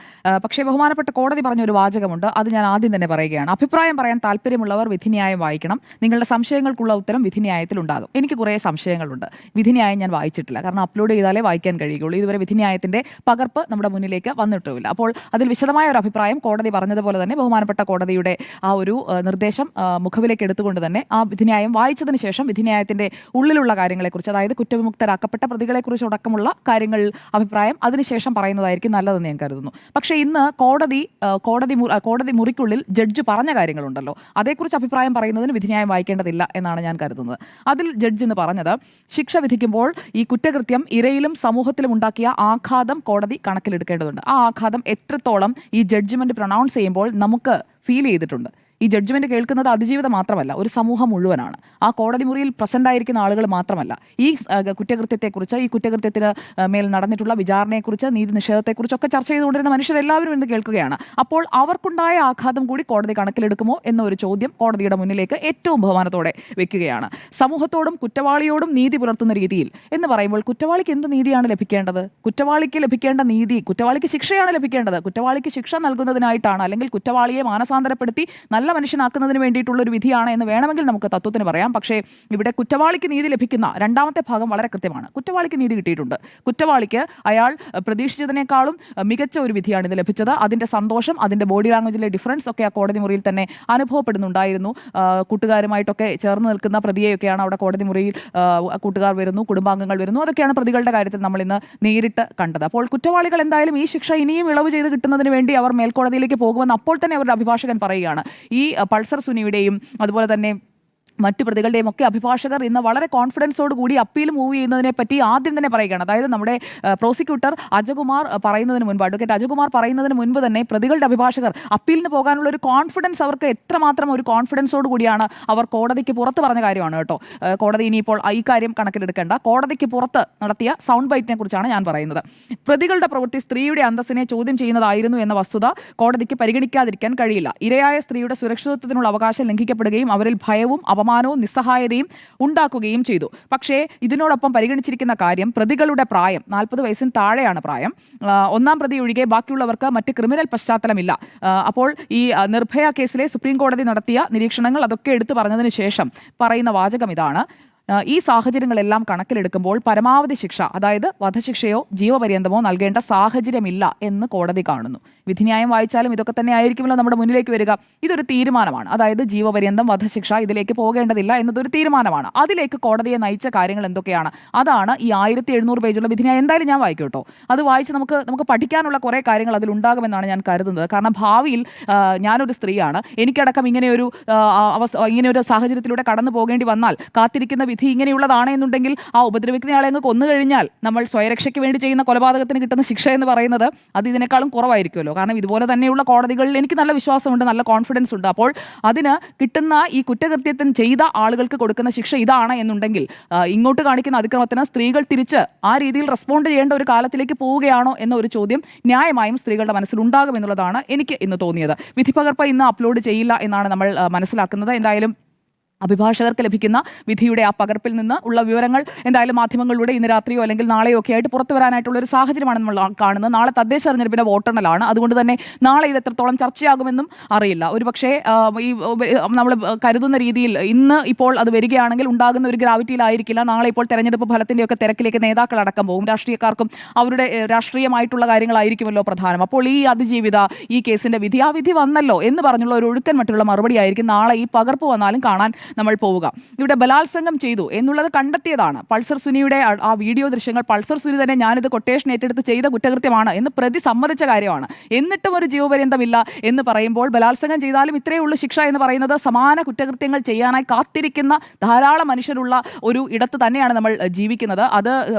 പക്ഷേ ബഹുമാനപ്പെട്ട കോടതി പറഞ്ഞ ഒരു വാചകമുണ്ട്, അത് ഞാൻ ആദ്യം തന്നെ പറയുകയാണ്. അഭിപ്രായം പറയാൻ താല്പര്യമുള്ളവർ വിധിന്യായം വായിക്കണം. നിങ്ങളുടെ സംശയങ്ങൾക്കുള്ള ഉത്തരം വിധിന്യായത്തിൽ ഉണ്ടാകും. എനിക്ക് കുറേ സംശയങ്ങളുണ്ട്. വിധിന്യായം ഞാൻ വായിച്ചിട്ടില്ല, കാരണം അപ്ലോഡ് ചെയ്താലേ വായിക്കാൻ കഴിയുകയുള്ളൂ. ഇതുവരെ വിധിന്യായത്തിന്റെ പകർപ്പ് നമ്മുടെ മുന്നിലേക്ക് വന്നിട്ടുമില്ല. അപ്പോൾ അതിൽ വിശദമായ ഒരു അഭിപ്രായം കോടതി പറഞ്ഞതുപോലെ തന്നെ ബഹുമാനപ്പെട്ട കോടതിയുടെ ആ ഒരു നിർദ്ദേശം മുഖവിലേക്ക് എടുത്തുകൊണ്ട് തന്നെ ആ വിധിന്യായം വായിച്ചതിന് ശേഷം വിധിന്യായത്തിന്റെ ഉള്ളിലുള്ള കാര്യങ്ങളെക്കുറിച്ച്, അതായത് കുറ്റവിമുക്തരാക്കപ്പെട്ട പ്രതികളെക്കുറിച്ച് അടക്കമുള്ള കാര്യങ്ങൾ അഭിപ്രായം അതിനുശേഷം പറയുന്നതായിരിക്കും നല്ലതെന്ന് ഞാൻ കരുതുന്നു. പക്ഷേ ഇന്ന് കോടതി മുറിക്കുള്ളിൽ ജഡ്ജ് പറഞ്ഞ കാര്യങ്ങളുണ്ടല്ലോ, അതേക്കുറിച്ച് അഭിപ്രായം പറയുന്നതിന് വിധിന്യായം വായിക്കേണ്ടതില്ല എന്നാണ് ഞാൻ കരുതുന്നത്. അതിൽ ജഡ്ജ് എന്ന് പറഞ്ഞത്, ശിക്ഷ വിധിക്കുമ്പോൾ ഈ കുറ്റകൃത്യം ഇരയിലും സമൂഹത്തിലും ഉണ്ടാക്കിയ ആഘാതം കോടതി കണക്കിലെടുക്കേണ്ടതുണ്ട്. ആ ആഘാതം എത്രത്തോളം ഈ ജഡ്ജ്മെന്റ് പ്രൊനൗൺസ് ചെയ്യുമ്പോൾ നമുക്ക് ഫീൽ ചെയ്തിട്ടുണ്ട്. ഈ ജഡ്ജ്മെന്റ് കേൾക്കുന്നത് അതിജീവിതം മാത്രമല്ല, ഒരു സമൂഹം മുഴുവനാണ്. ആ കോടതി മുറിയിൽ പ്രസന്റ് ആയിരിക്കുന്ന ആളുകൾ മാത്രമല്ല, ഈ കുറ്റകൃത്യത്തെക്കുറിച്ച്, ഈ കുറ്റകൃത്യത്തിന് മേൽ നടന്നിട്ടുള്ള വിചാരണയെക്കുറിച്ച്, നീതി നിഷേധത്തെക്കുറിച്ചൊക്കെ ചർച്ച ചെയ്തുകൊണ്ടിരുന്ന മനുഷ്യരെല്ലാവരും ഇന്ന് കേൾക്കുകയാണ്. അപ്പോൾ അവർക്കുണ്ടായ ആഘാതം കൂടി കോടതി കണക്കിലെടുക്കുമോ എന്നൊരു ചോദ്യം കോടതിയുടെ മുന്നിലേക്ക് ഏറ്റവും ബഹുമാനത്തോടെ വെക്കുകയാണ്. സമൂഹത്തോടും കുറ്റവാളിയോടും നീതി പുലർത്തുന്ന രീതിയിൽ എന്ന് പറയുമ്പോൾ കുറ്റവാളിക്ക് എന്ത് നീതിയാണ് ലഭിക്കേണ്ടത്? കുറ്റവാളിക്ക് ലഭിക്കേണ്ട നീതി, കുറ്റവാളിക്ക് ശിക്ഷയാണ് ലഭിക്കേണ്ടത്. കുറ്റവാളിക്ക് ശിക്ഷ നൽകുന്നതിനായിട്ടാണ്, അല്ലെങ്കിൽ കുറ്റവാളിയെ മാനസാന്തരപ്പെടുത്തി നല്ല മനുഷ്യനാക്കുന്നതിന് വേണ്ടിയിട്ടുള്ള ഒരു വിധിയാണ് എന്ന് വേണമെങ്കിൽ നമുക്ക് തത്വത്തിന് പറയാം. പക്ഷേ ഇവിടെ കുറ്റവാളിക്ക് നീതി ലഭിക്കുന്ന രണ്ടാമത്തെ ഭാഗം വളരെ കൃത്യമാണ്. കുറ്റവാളിക്ക് നീതി കിട്ടിയിട്ടുണ്ട്. കുറ്റവാളിക്ക് അയാൾ പ്രതീക്ഷിച്ചതിനേക്കാളും മികച്ച ഒരു വിധിയാണ് ഇത് ലഭിച്ചത്. അതിൻ്റെ സന്തോഷം, അതിൻ്റെ ബോഡി ലാംഗ്വേജിലെ ഡിഫറൻസ് ഒക്കെ ആ കോടതി മുറിയിൽ തന്നെ അനുഭവപ്പെടുന്നുണ്ടായിരുന്നു. കൂട്ടുകാരുമായിട്ടൊക്കെ ചേർന്ന് നിൽക്കുന്ന പ്രതിയെയൊക്കെയാണ് അവിടെ കോടതി മുറിയിൽ കൂട്ടുകാർ വരുന്നു, കുടുംബാംഗങ്ങൾ വരുന്നു. അതൊക്കെയാണ് പ്രതികളുടെ കാര്യത്തിൽ നമ്മൾ ഇന്ന് നേരിട്ട് കണ്ടത്. അപ്പോൾ കുറ്റവാളികൾ എന്തായാലും ഈ ശിക്ഷ ഇനിയും ഇളവ് ചെയ്ത് കിട്ടുന്നതിന് വേണ്ടി അവർ മേൽക്കോടതിയിലേക്ക് പോകുമെന്ന് അപ്പോൾ തന്നെ അവരുടെ അഭിഭാഷകൻ പറയുകയാണ്. ഈ പൾസർ സുനിയുടെയും അതുപോലെ തന്നെ മറ്റു പ്രതികളുടെയും ഒക്കെ അഭിഭാഷകർ ഇന്ന് വളരെ കോൺഫിഡൻസോട് കൂടി അപ്പീൽ മൂവ് ചെയ്യുന്നതിനെ പറ്റി ആദ്യം തന്നെ പറയുകയാണ്. അതായത് നമ്മുടെ പ്രോസിക്യൂട്ടർ അജകുമാർ പറയുന്നതിന് മുൻപ്, അഡ്വക്കേറ്റ് അജകുമാർ പറയുന്നതിന് മുൻപ് തന്നെ പ്രതികളുടെ അഭിഭാഷകർ അപ്പീലിന് പോകാനുള്ള ഒരു കോൺഫിഡൻസ്, അവർക്ക് എത്രമാത്രം ഒരു കോൺഫിഡൻസോട് കൂടിയാണ് അവർ കോടതിക്ക് പുറത്ത് പറഞ്ഞ കാര്യമാണ് കേട്ടോ. കോടതി ഇനിയിപ്പോൾ ഈ കാര്യം കണക്കിലെടുക്കേണ്ട, കോടതിക്ക് പുറത്ത് നടത്തിയ സൗണ്ട് ബൈറ്റിനെ കുറിച്ചാണ് ഞാൻ പറയുന്നത്. പ്രതികളുടെ പ്രവൃത്തി സ്ത്രീയുടെ അന്തസ്സിനെ ചോദ്യം ചെയ്യുന്നതായിരുന്നു എന്ന വസ്തുത കോടതിക്ക് പരിഗണിക്കാതിരിക്കാൻ കഴിയില്ല. ഇരയായ സ്ത്രീയുടെ സുരക്ഷിതത്വത്തിനുള്ള അവകാശം ലംഘിക്കപ്പെടുകയും അവരിൽ ഭയവും അപമാനവും നിസ്സഹായതയും ഉണ്ടാക്കുകയും ചെയ്തു. പക്ഷേ ഇതിനോടൊപ്പം പരിഗണിച്ചിരിക്കുന്ന കാര്യം, പ്രതികളുടെ പ്രായം 40 വയസ്സിന് താഴെയാണ് പ്രായം. ഒന്നാം പ്രതി ഒഴികെ ബാക്കിയുള്ളവർക്ക് മറ്റ് ക്രിമിനൽ പശ്ചാത്തലമില്ല. അപ്പോൾ ഈ നിർഭയ കേസിലെ സുപ്രീം കോടതി നടത്തിയ നിരീക്ഷണങ്ങൾ അതൊക്കെ എടുത്തു പറഞ്ഞതിന് ശേഷം പറയുന്ന വാചകം ഇതാണ്: ഈ സാഹചര്യങ്ങളെല്ലാം കണക്കിലെടുക്കുമ്പോൾ പരമാവധി ശിക്ഷ, അതായത് വധശിക്ഷയോ ജീവപര്യന്തമോ നൽകേണ്ട സാഹചര്യമില്ല എന്ന് കോടതി കാണുന്നു. വിധിന്യായം വായിച്ചാലും ഇതൊക്കെ തന്നെ ആയിരിക്കുമല്ലോ നമ്മുടെ മുന്നിലേക്ക് വരിക. ഇതൊരു തീരുമാനമാണ്, അതായത് ജീവപര്യന്തം, വധശിക്ഷ ഇതിലേക്ക് പോകേണ്ടതില്ല എന്നതൊരു തീരുമാനമാണ്. അതിലേക്ക് കോടതിയെ നയിച്ച കാര്യങ്ങൾ എന്തൊക്കെയാണ്? അതാണ് ഈ 1700 പേജുള്ള വിധിന്യായം. എന്തായാലും ഞാൻ വായിക്കും കേട്ടോ. അത് വായിച്ച് നമുക്ക് പഠിക്കാനുള്ള കുറേ കാര്യങ്ങൾ അതിലുണ്ടാകുമെന്നാണ് ഞാൻ കരുതുന്നത്. കാരണം ഭാവിയിൽ ഞാനൊരു സ്ത്രീയാണ്, എനിക്കടക്കം ഇങ്ങനെയൊരു സാഹചര്യത്തിലൂടെ കടന്നു പോകേണ്ടി വന്നാൽ കാത്തിരിക്കുന്ന വിധി ഇങ്ങനെയുള്ളതാണ് എന്നുണ്ടെങ്കിൽ ആ ഉപദ്രവിക്കുന്നയാളെ അങ്ങ് കൊന്നു കഴിഞ്ഞാൽ നമ്മൾ സ്വയരക്ഷയ്ക്ക് വേണ്ടി ചെയ്യുന്ന കൊലപാതകത്തിന് കിട്ടുന്ന ശിക്ഷ എന്ന് പറയുന്നത് അത് ഇതിനേക്കാളും കുറവായിരിക്കുമല്ലോ. കാരണം ഇതുപോലെ തന്നെയുള്ള കോടതികളിൽ എനിക്ക് നല്ല വിശ്വാസമുണ്ട്, നല്ല കോൺഫിഡൻസ് ഉണ്ട്. അപ്പോൾ അതിന് കിട്ടുന്ന ഈ കുറ്റകൃത്യത്തിന് ചെയ്ത ആളുകൾക്ക് കൊടുക്കുന്ന ശിക്ഷ ഇതാണ് എന്നുണ്ടെങ്കിൽ ഇങ്ങോട്ട് കാണിക്കുന്ന അതിക്രമത്തിന് സ്ത്രീകൾ തിരിച്ച് ആ രീതിയിൽ റെസ്പോണ്ട് ചെയ്യേണ്ട ഒരു കാലത്തിലേക്ക് പോവുകയാണോ എന്ന ഒരു ചോദ്യം ന്യായമായും സ്ത്രീകളുടെ മനസ്സിൽ ഉണ്ടാകും എന്നുള്ളതാണ് എനിക്ക് ഇന്ന് തോന്നിയത്. വിധിപ്പകർപ്പ് ഇന്ന് അപ്ലോഡ് ചെയ്യില്ല എന്നാണ് നമ്മൾ മനസ്സിലാക്കുന്നത്. എന്തായാലും അഭിഭാഷകർക്ക് ലഭിക്കുന്ന വിധിയുടെ ആ പകർപ്പിൽ നിന്ന് ഉള്ള വിവരങ്ങൾ എന്തായാലും മാധ്യമങ്ങളിലൂടെ ഇന്ന് രാത്രിയോ അല്ലെങ്കിൽ നാളെയോ ഒക്കെ ആയിട്ട് പുറത്തു വരാനായിട്ടുള്ള ഒരു സാഹചര്യമാണ് നമ്മൾ കാണുന്നത്. നാളെ തദ്ദേശ തെരഞ്ഞെടുപ്പിന്റെ വോട്ടെണ്ണലാണ്. അതുകൊണ്ട് തന്നെ നാളെ ഇത് എത്രത്തോളം ചർച്ചയാകുമെന്നും അറിയില്ല. ഒരു പക്ഷേ ഈ നമ്മൾ കരുതുന്ന രീതിയിൽ ഇന്ന് ഇപ്പോൾ അത് വരികയാണെങ്കിൽ ഉണ്ടാകുന്ന ഒരു ഗ്രാവിറ്റിയിലായിരിക്കില്ല. നാളെ ഇപ്പോൾ തെരഞ്ഞെടുപ്പ് ഫലത്തിൻ്റെയൊക്കെ തിരക്കിലേക്ക് നേതാക്കളടക്കം പോകും. രാഷ്ട്രീയക്കാർക്കും അവരുടെ രാഷ്ട്രീയമായിട്ടുള്ള കാര്യങ്ങളായിരിക്കുമല്ലോ പ്രധാനം. അപ്പോൾ ഈ അതിജീവിത ഈ കേസിന്റെ വിധി, ആ വിധി വന്നല്ലോ എന്ന് പറഞ്ഞുള്ള ഒരു ഒഴുക്കൻ മറ്റുള്ള മറുപടി ആയിരിക്കും നാളെ ഈ പകർപ്പ് വന്നാലും കാണാൻ നമ്മൾ പോവുക. ഇവിടെ ബലാത്സംഗം ചെയ്തു എന്നുള്ളത് കണ്ടെത്തിയതാണ്. പൾസർ സുനിയുടെ ആ വീഡിയോ ദൃശ്യങ്ങൾ പൾസർ സുനി തന്നെ ഞാനിത് കൊട്ടേഷൻ ഏറ്റെടുത്ത് ചെയ്ത കുറ്റകൃത്യമാണ് എന്ന് പ്രതി സമ്മതിച്ച കാര്യമാണ്. എന്നിട്ടും ഒരു ജീവപര്യന്തമില്ല എന്ന് പറയുമ്പോൾ ബലാത്സംഗം ചെയ്താലും ഇത്രയേ ഉള്ളൂ ശിക്ഷ എന്ന് പറയുന്നത് സമാന കുറ്റകൃത്യങ്ങൾ ചെയ്യാനായി കാത്തിരിക്കുന്ന ധാരാളം മനുഷ്യരുള്ള ഒരു ഇടത്ത് തന്നെയാണ് നമ്മൾ ജീവിക്കുന്നത്. അത്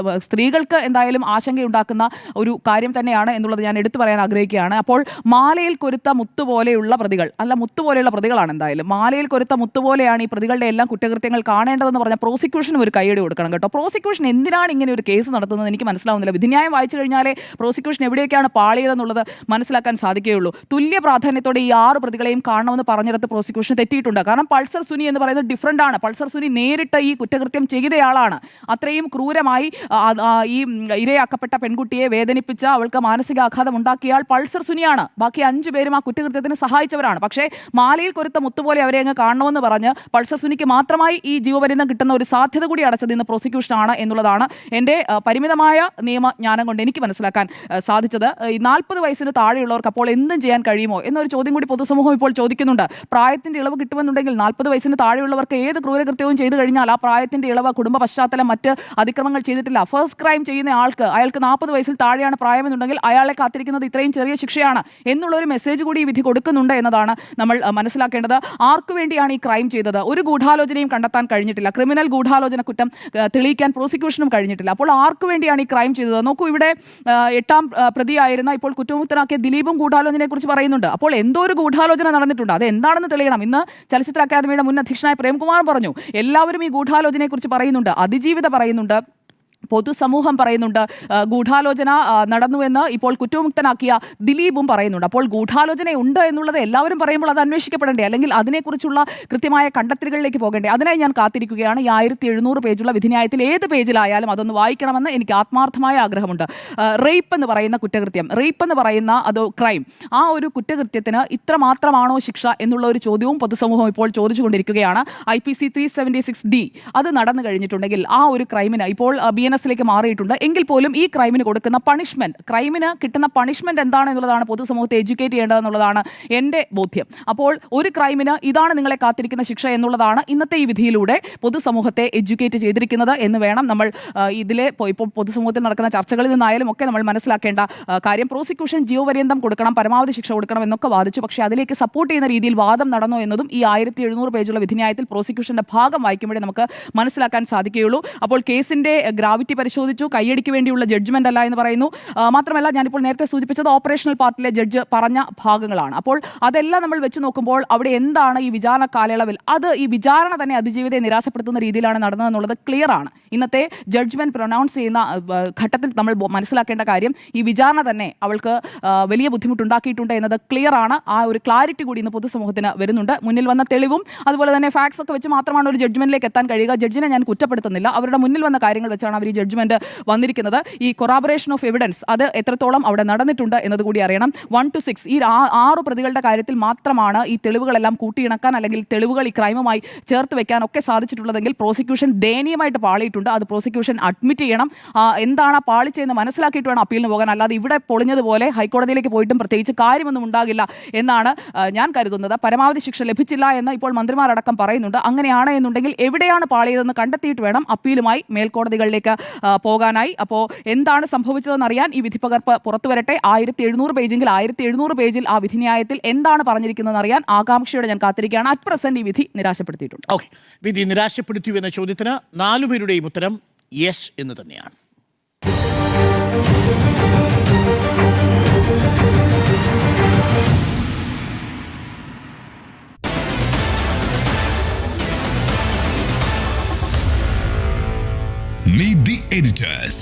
സ്ത്രീകൾക്ക് എന്തായാലും ആശങ്കയുണ്ടാക്കുന്ന ഒരു കാര്യം തന്നെയാണ് എന്നുള്ളത് ഞാൻ എടുത്തു പറയാൻ ആഗ്രഹിക്കുകയാണ്. അപ്പോൾ മാലയിൽ കൊരുത്ത മുത്തുപോലെയുള്ള പ്രതികൾ, അല്ല മുത്തുപോലെയുള്ള പ്രതികളാണ് എന്തായാലും, മാലയിൽ കൊരുത്ത മുത്തുപോലെയാണ് ഈ പ്രതികളുടെ എല്ലാം കുറ്റകൃത്യങ്ങൾ കാണേണ്ടതെന്ന് പറഞ്ഞാൽ പ്രോസിക്യൂഷനും ഒരു കൈയടി കൊടുക്കണം കേട്ടോ. പ്രോസിക്യൂഷൻ എന്തിനാണ് ഇങ്ങനെ ഒരു കേസ് നടത്തുന്നത് എനിക്ക് മനസ്സിലാവുന്നില്ല. വിധിന്യായം വായിച്ചു കഴിഞ്ഞാലേ പ്രോസിക്യൂഷൻ എവിടെയൊക്കെയാണ് പാളിയതെന്നുള്ളത് മനസ്സിലാക്കാൻ സാധിക്കുകയുള്ളൂ. തുല്യ പ്രാധാന്യത്തോടെ ഈ 6 പ്രതികളെയും കാണണമെന്ന് പറഞ്ഞിടത്ത് പ്രോസിക്യൂഷൻ തെറ്റിയിട്ടുണ്ട്. കാരണം പൾസർ സുനി എന്ന് പറയുന്നത് ഡിഫറൻ്റ് ആണ്. പൾസർ സുനി നേരിട്ട് ഈ കുറ്റകൃത്യം ചെയ്തയാളാണ്. അത്രയും ക്രൂരമായി ഈ ഇരയാക്കപ്പെട്ട പെൺകുട്ടിയെ വേദനിപ്പിച്ച, അവൾക്ക് മാനസികാഘാതം ഉണ്ടാക്കിയ ആൾ പൾസർ സുനിയാണ്. ബാക്കി 5 പേരും ആ കുറ്റകൃത്യത്തിന് സഹായിച്ചവരാണ്. പക്ഷേ മാലയിൽ കൊരുത്ത മുത്തുപോലെ അവരെ അങ്ങ് കാണണമെന്ന് പറഞ്ഞ് പൾസർ സുനിക്ക് മാത്രമായി ഈ ജീവപര്യന്തം കിട്ടുന്ന ഒരു സാധ്യത കൂടി അടച്ചത് ഇന്ന് പ്രോസിക്യൂഷനാണ് എന്നുള്ളതാണ് എൻ്റെ പരിമിതമായ നിയമജ്ഞാനം കൊണ്ട് എനിക്ക് മനസ്സിലാക്കാൻ സാധിച്ചത്. ഈ 40 വയസ്സിന് താഴെയുള്ളവർക്ക് അപ്പോൾ എന്തും ചെയ്യാൻ കഴിയുമോ എന്നൊരു ചോദ്യം കൂടി പൊതുസമൂഹം ഇപ്പോൾ ചോദിക്കുന്നുണ്ട്. പ്രായത്തിന്റെ ഇളവ് കിട്ടുമെന്നുണ്ടെങ്കിൽ 40 വയസ്സിന് താഴെയുള്ളവർക്ക് ഏത് ക്രൂരകൃത്യവും ചെയ്തു കഴിഞ്ഞാൽ ആ പ്രായത്തിന്റെ ഇളവ്, കുടുംബ പശ്ചാത്തലം, മറ്റ് അതിക്രമങ്ങൾ ചെയ്തിട്ടില്ല, ഫസ്റ്റ് ക്രൈം ചെയ്യുന്ന അയാൾക്ക് 40 വയസ്സിൽ താഴെയാണ് പ്രായമെന്നുണ്ടെങ്കിൽ അയാളെ കാത്തിരിക്കുന്നത് ഇത്രയും ചെറിയ ശിക്ഷയാണ് എന്നുള്ളൊരു മെസ്സേജ് കൂടി ഈ വിധി കൊടുക്കുന്നുണ്ട് എന്നതാണ് നമ്മൾ മനസ്സിലാക്കേണ്ടത്. ആർക്കു വേണ്ടിയാണ് ഈ ക്രൈം ചെയ്തത്? ഒരു ഗൂഢാലോചനയും കണ്ടെത്താൻ കഴിഞ്ഞിട്ടില്ല. ക്രിമിനൽ ഗൂഢാലോചന കുറ്റം തെളിയിക്കാൻ പ്രോസിക്യൂഷനും കഴിഞ്ഞിട്ടില്ല. അപ്പോൾ ആർക്കു വേണ്ടിയാണ് ഈ ക്രൈം ചെയ്തത്? നോക്കൂ, ഇവിടെ 8ാം പ്രതിയായിരുന്ന ഇപ്പോൾ കുറ്റമുക്തനാക്കിയ ദിലീപും ഗൂഢാലോചനയെ കുറിച്ച് പറയുന്നുണ്ട്. അപ്പോൾ എന്തോ ഒരു ഗൂഢാലോചന നടന്നിട്ടുണ്ട്. അത് എന്താണെന്ന് തെളിയണം. ഇന്ന് ചലച്ചിത്ര അക്കാദമിയുടെ മുൻ അധ്യക്ഷനായ പ്രേംകുമാർ പറഞ്ഞു, എല്ലാവരും ഈ ഗൂഢാലോചനയെ കുറിച്ച് പറയുന്നുണ്ട്, അതിജീവിത പറയുന്നുണ്ട്, പൊതുസമൂഹം പറയുന്നുണ്ട്, ഗൂഢാലോചന നടന്നുവെന്ന് ഇപ്പോൾ കുറ്റവിമുക്തനാക്കിയ ദിലീപും പറയുന്നുണ്ട്. അപ്പോൾ ഗൂഢാലോചന ഉണ്ട് എന്നുള്ളത് എല്ലാവരും പറയുമ്പോൾ അത് അന്വേഷിക്കപ്പെടേണ്ടേ, അല്ലെങ്കിൽ അതിനെക്കുറിച്ചുള്ള കൃത്യമായ കണ്ടെത്തലുകളിലേക്ക് പോകേണ്ടേ? അതിനായി ഞാൻ കാത്തിരിക്കുകയാണ്. ഈ 1700 പേജുള്ള വിധിന്യായത്തിൽ ഏത് പേജിലായാലും അതൊന്ന് വായിക്കണമെന്ന് എനിക്ക് ആത്മാർത്ഥമായ ആഗ്രഹമുണ്ട്. റേപ്പ് എന്ന് പറയുന്ന കുറ്റകൃത്യം, റേപ്പ് എന്ന് പറയുന്ന അത് ക്രൈം, ആ ഒരു കുറ്റകൃത്യത്തിന് ഇത്ര മാത്രമാണോ ശിക്ഷ എന്നുള്ള ഒരു ചോദ്യവും പൊതുസമൂഹം ഇപ്പോൾ ചോദിച്ചുകൊണ്ടിരിക്കുകയാണ്. IPC 376D അത് നടന്നു കഴിഞ്ഞിട്ടുണ്ടെങ്കിൽ ആ ഒരു ക്രൈമിന് ഇപ്പോൾ BNS-ലേക്ക് മാറിയിട്ടുണ്ട്. എങ്കിൽ പോലും ഈ ക്രൈമിന് കൊടുക്കുന്ന പണിഷ്മെന്റ്, ക്രൈമിന് കിട്ടുന്ന പണിഷ്മെന്റ് എന്താണ് എന്നുള്ളതാണ് പൊതുസമൂഹത്തെ എഡ്യൂക്കേറ്റ് ചെയ്യേണ്ടതെന്നുള്ളതാണ് എൻ്റെ ബോധ്യം. അപ്പോൾ ഒരു ക്രൈമിന് ഇതാണ് നിങ്ങളെ കാത്തിരിക്കുന്ന ശിക്ഷ എന്നുള്ളതാണ് ഇന്നത്തെ ഈ വിധിയിലൂടെ പൊതുസമൂഹത്തെ എഡ്യൂക്കേറ്റ് ചെയ്തിരിക്കുന്നത് എന്ന് വേണം നമ്മൾ ഇതിലെ ഇപ്പോൾ പൊതുസമൂഹത്തിൽ നടക്കുന്ന ചർച്ചകളിൽ നിന്നായാലും ഒക്കെ നമ്മൾ മനസ്സിലാക്കേണ്ട കാര്യം. പ്രോസിക്യൂഷൻ ജീവപര്യന്തം കൊടുക്കണം, പരമാവധി ശിക്ഷ കൊടുക്കണം എന്നൊക്കെ വാദിച്ചു. പക്ഷേ അതിലേക്ക് സപ്പോർട്ട് ചെയ്യുന്ന രീതിയിൽ വാദം നടന്നു എന്നതും ഈ 1700 പേജുള്ള വിധിന്യായത്തിൽ പ്രോസിക്യൂഷന്റെ ഭാഗം വായിക്കുമ്പോഴേ നമുക്ക് മനസ്സിലാക്കാൻ സാധിക്കുകയുള്ളൂ. അപ്പോൾ കേസിന്റെ ഗ്രാവിറ്റി പരിശോധിച്ചു, കയ്യടിക്ക് വേണ്ടിയുള്ള ജഡ്ജ്മെന്റ് അല്ല എന്ന് പറയുന്നു. മാത്രമല്ല, ഞാനിപ്പോൾ നേരത്തെ സൂചിപ്പിച്ചത് ഓപ്പറേഷണൽ പാർട്ടിലെ ജഡ്ജ് പറഞ്ഞ ഭാഗങ്ങളാണ്. അപ്പോൾ അതെല്ലാം നമ്മൾ വെച്ച് നോക്കുമ്പോൾ അവിടെ എന്താണ് ഈ വിചാരണ കാലയളവിൽ, അത് ഈ വിചാരണ തന്നെ അതിജീവിതയെ നിരാശപ്പെടുത്തുന്ന രീതിയിലാണ് നടന്നതെന്നുള്ളത് ക്ലിയർ ആണ്. ഇന്നത്തെ ജഡ്ജ്മെന്റ് പ്രൊനൗൺസ് ചെയ്യുന്ന ഘട്ടത്തിൽ നമ്മൾ മനസ്സിലാക്കേണ്ട കാര്യം ഈ വിചാരണ തന്നെ അവൾക്ക് വലിയ ബുദ്ധിമുട്ടുണ്ടാക്കിയിട്ടുണ്ട് എന്നത് ക്ലിയർ ആണ്. ആ ഒരു ക്ലാരിറ്റി കൂടി ഇന്ന് പൊതുസമൂഹത്തിന് വരുന്നുണ്ട്. മുന്നിൽ വന്ന തെളിവും അതുപോലെ തന്നെ ഫാക്ട്സ് ഒക്കെ വെച്ച് മാത്രമാണ് ഒരു ജഡ്ജ്മെന്റിലേക്ക് എത്താൻ കഴിയുക. ജഡ്ജിനെ ഞാൻ കുറ്റപ്പെടുത്തുന്നില്ല, അവരുടെ മുന്നിൽ വന്ന കാര്യങ്ങൾ വെച്ചാണ് അവർ ഈ ജഡ്ജ്മെന്റ് വന്നിരിക്കുന്നത്. ഈ കൊറാബറേഷൻ ഓഫ് എവിഡൻസ് അത് എത്രത്തോളം അവിടെ നടന്നിട്ടുണ്ട് എന്നതുകൂടി അറിയണം. 1 to 6 ഈ 6 പ്രതികളുടെ കാര്യത്തിൽ മാത്രമാണ് ഈ തെളിവുകളെല്ലാം കൂട്ടിയിണക്കാൻ അല്ലെങ്കിൽ തെളിവുകൾ ഈ ക്രൈമുമായി ചേർത്ത് വെക്കാൻ ഒക്കെ സാധിച്ചിട്ടുള്ളതെങ്കിൽ പ്രോസിക്യൂഷൻ ദയനീയമായിട്ട് പാളിയിട്ടുണ്ട്. അത് പ്രോസിക്യൂഷൻ അഡ്മിറ്റ് ചെയ്യണം. എന്താണ് പാളിച്ചെന്ന് മനസ്സിലാക്കിയിട്ട് വേണം അപ്പീലിന് പോകാൻ. അല്ലാതെ ഇവിടെ പൊളിഞ്ഞതുപോലെ ഹൈക്കോടതിയിലേക്ക് പോയിട്ടും പ്രത്യേകിച്ച് കാര്യമൊന്നും ഉണ്ടാകില്ല എന്നാണ് ഞാൻ കരുതുന്നത്. പരമാവധി ശിക്ഷ ലഭിച്ചില്ല എന്ന് ഇപ്പോൾ മന്ത്രിമാരടക്കം പറയുന്നുണ്ട്. അങ്ങനെയാണ് എന്നുണ്ടെങ്കിൽ എവിടെയാണ് പാളിയതെന്ന് കണ്ടെത്തിയിട്ട് വേണം അപ്പീലുമായി മേൽക്കോടതികളിലേക്ക് പോകാനായി. അപ്പോൾ എന്താണ് സംഭവിച്ചതെന്ന് അറിയാൻ ഈ വിധിപ്പകർപ്പ് പുറത്തു വരട്ടെ. 1700 പേജെങ്കിൽ 1700 പേജിൽ ആ വിധിന്യായത്തിൽ എന്താണ് പറഞ്ഞിരിക്കുന്നതെന്ന് അറിയാൻ ആകാംക്ഷയോടെ ഞാൻ കാത്തിരിക്കുകയാണ്. അറ്റ് പ്രസന്റ് ഈ വിധി നിരാശപ്പെടുത്തിയിട്ടുണ്ട്. ഓക്കെ, വിധി നിരാശപ്പെടുത്തിയോ എന്ന ചോദ്യത്തിന് 4 പേരുടെയും ഉത്തരം യെസ് എന്ന് തന്നെയാണ്. Meet the editors.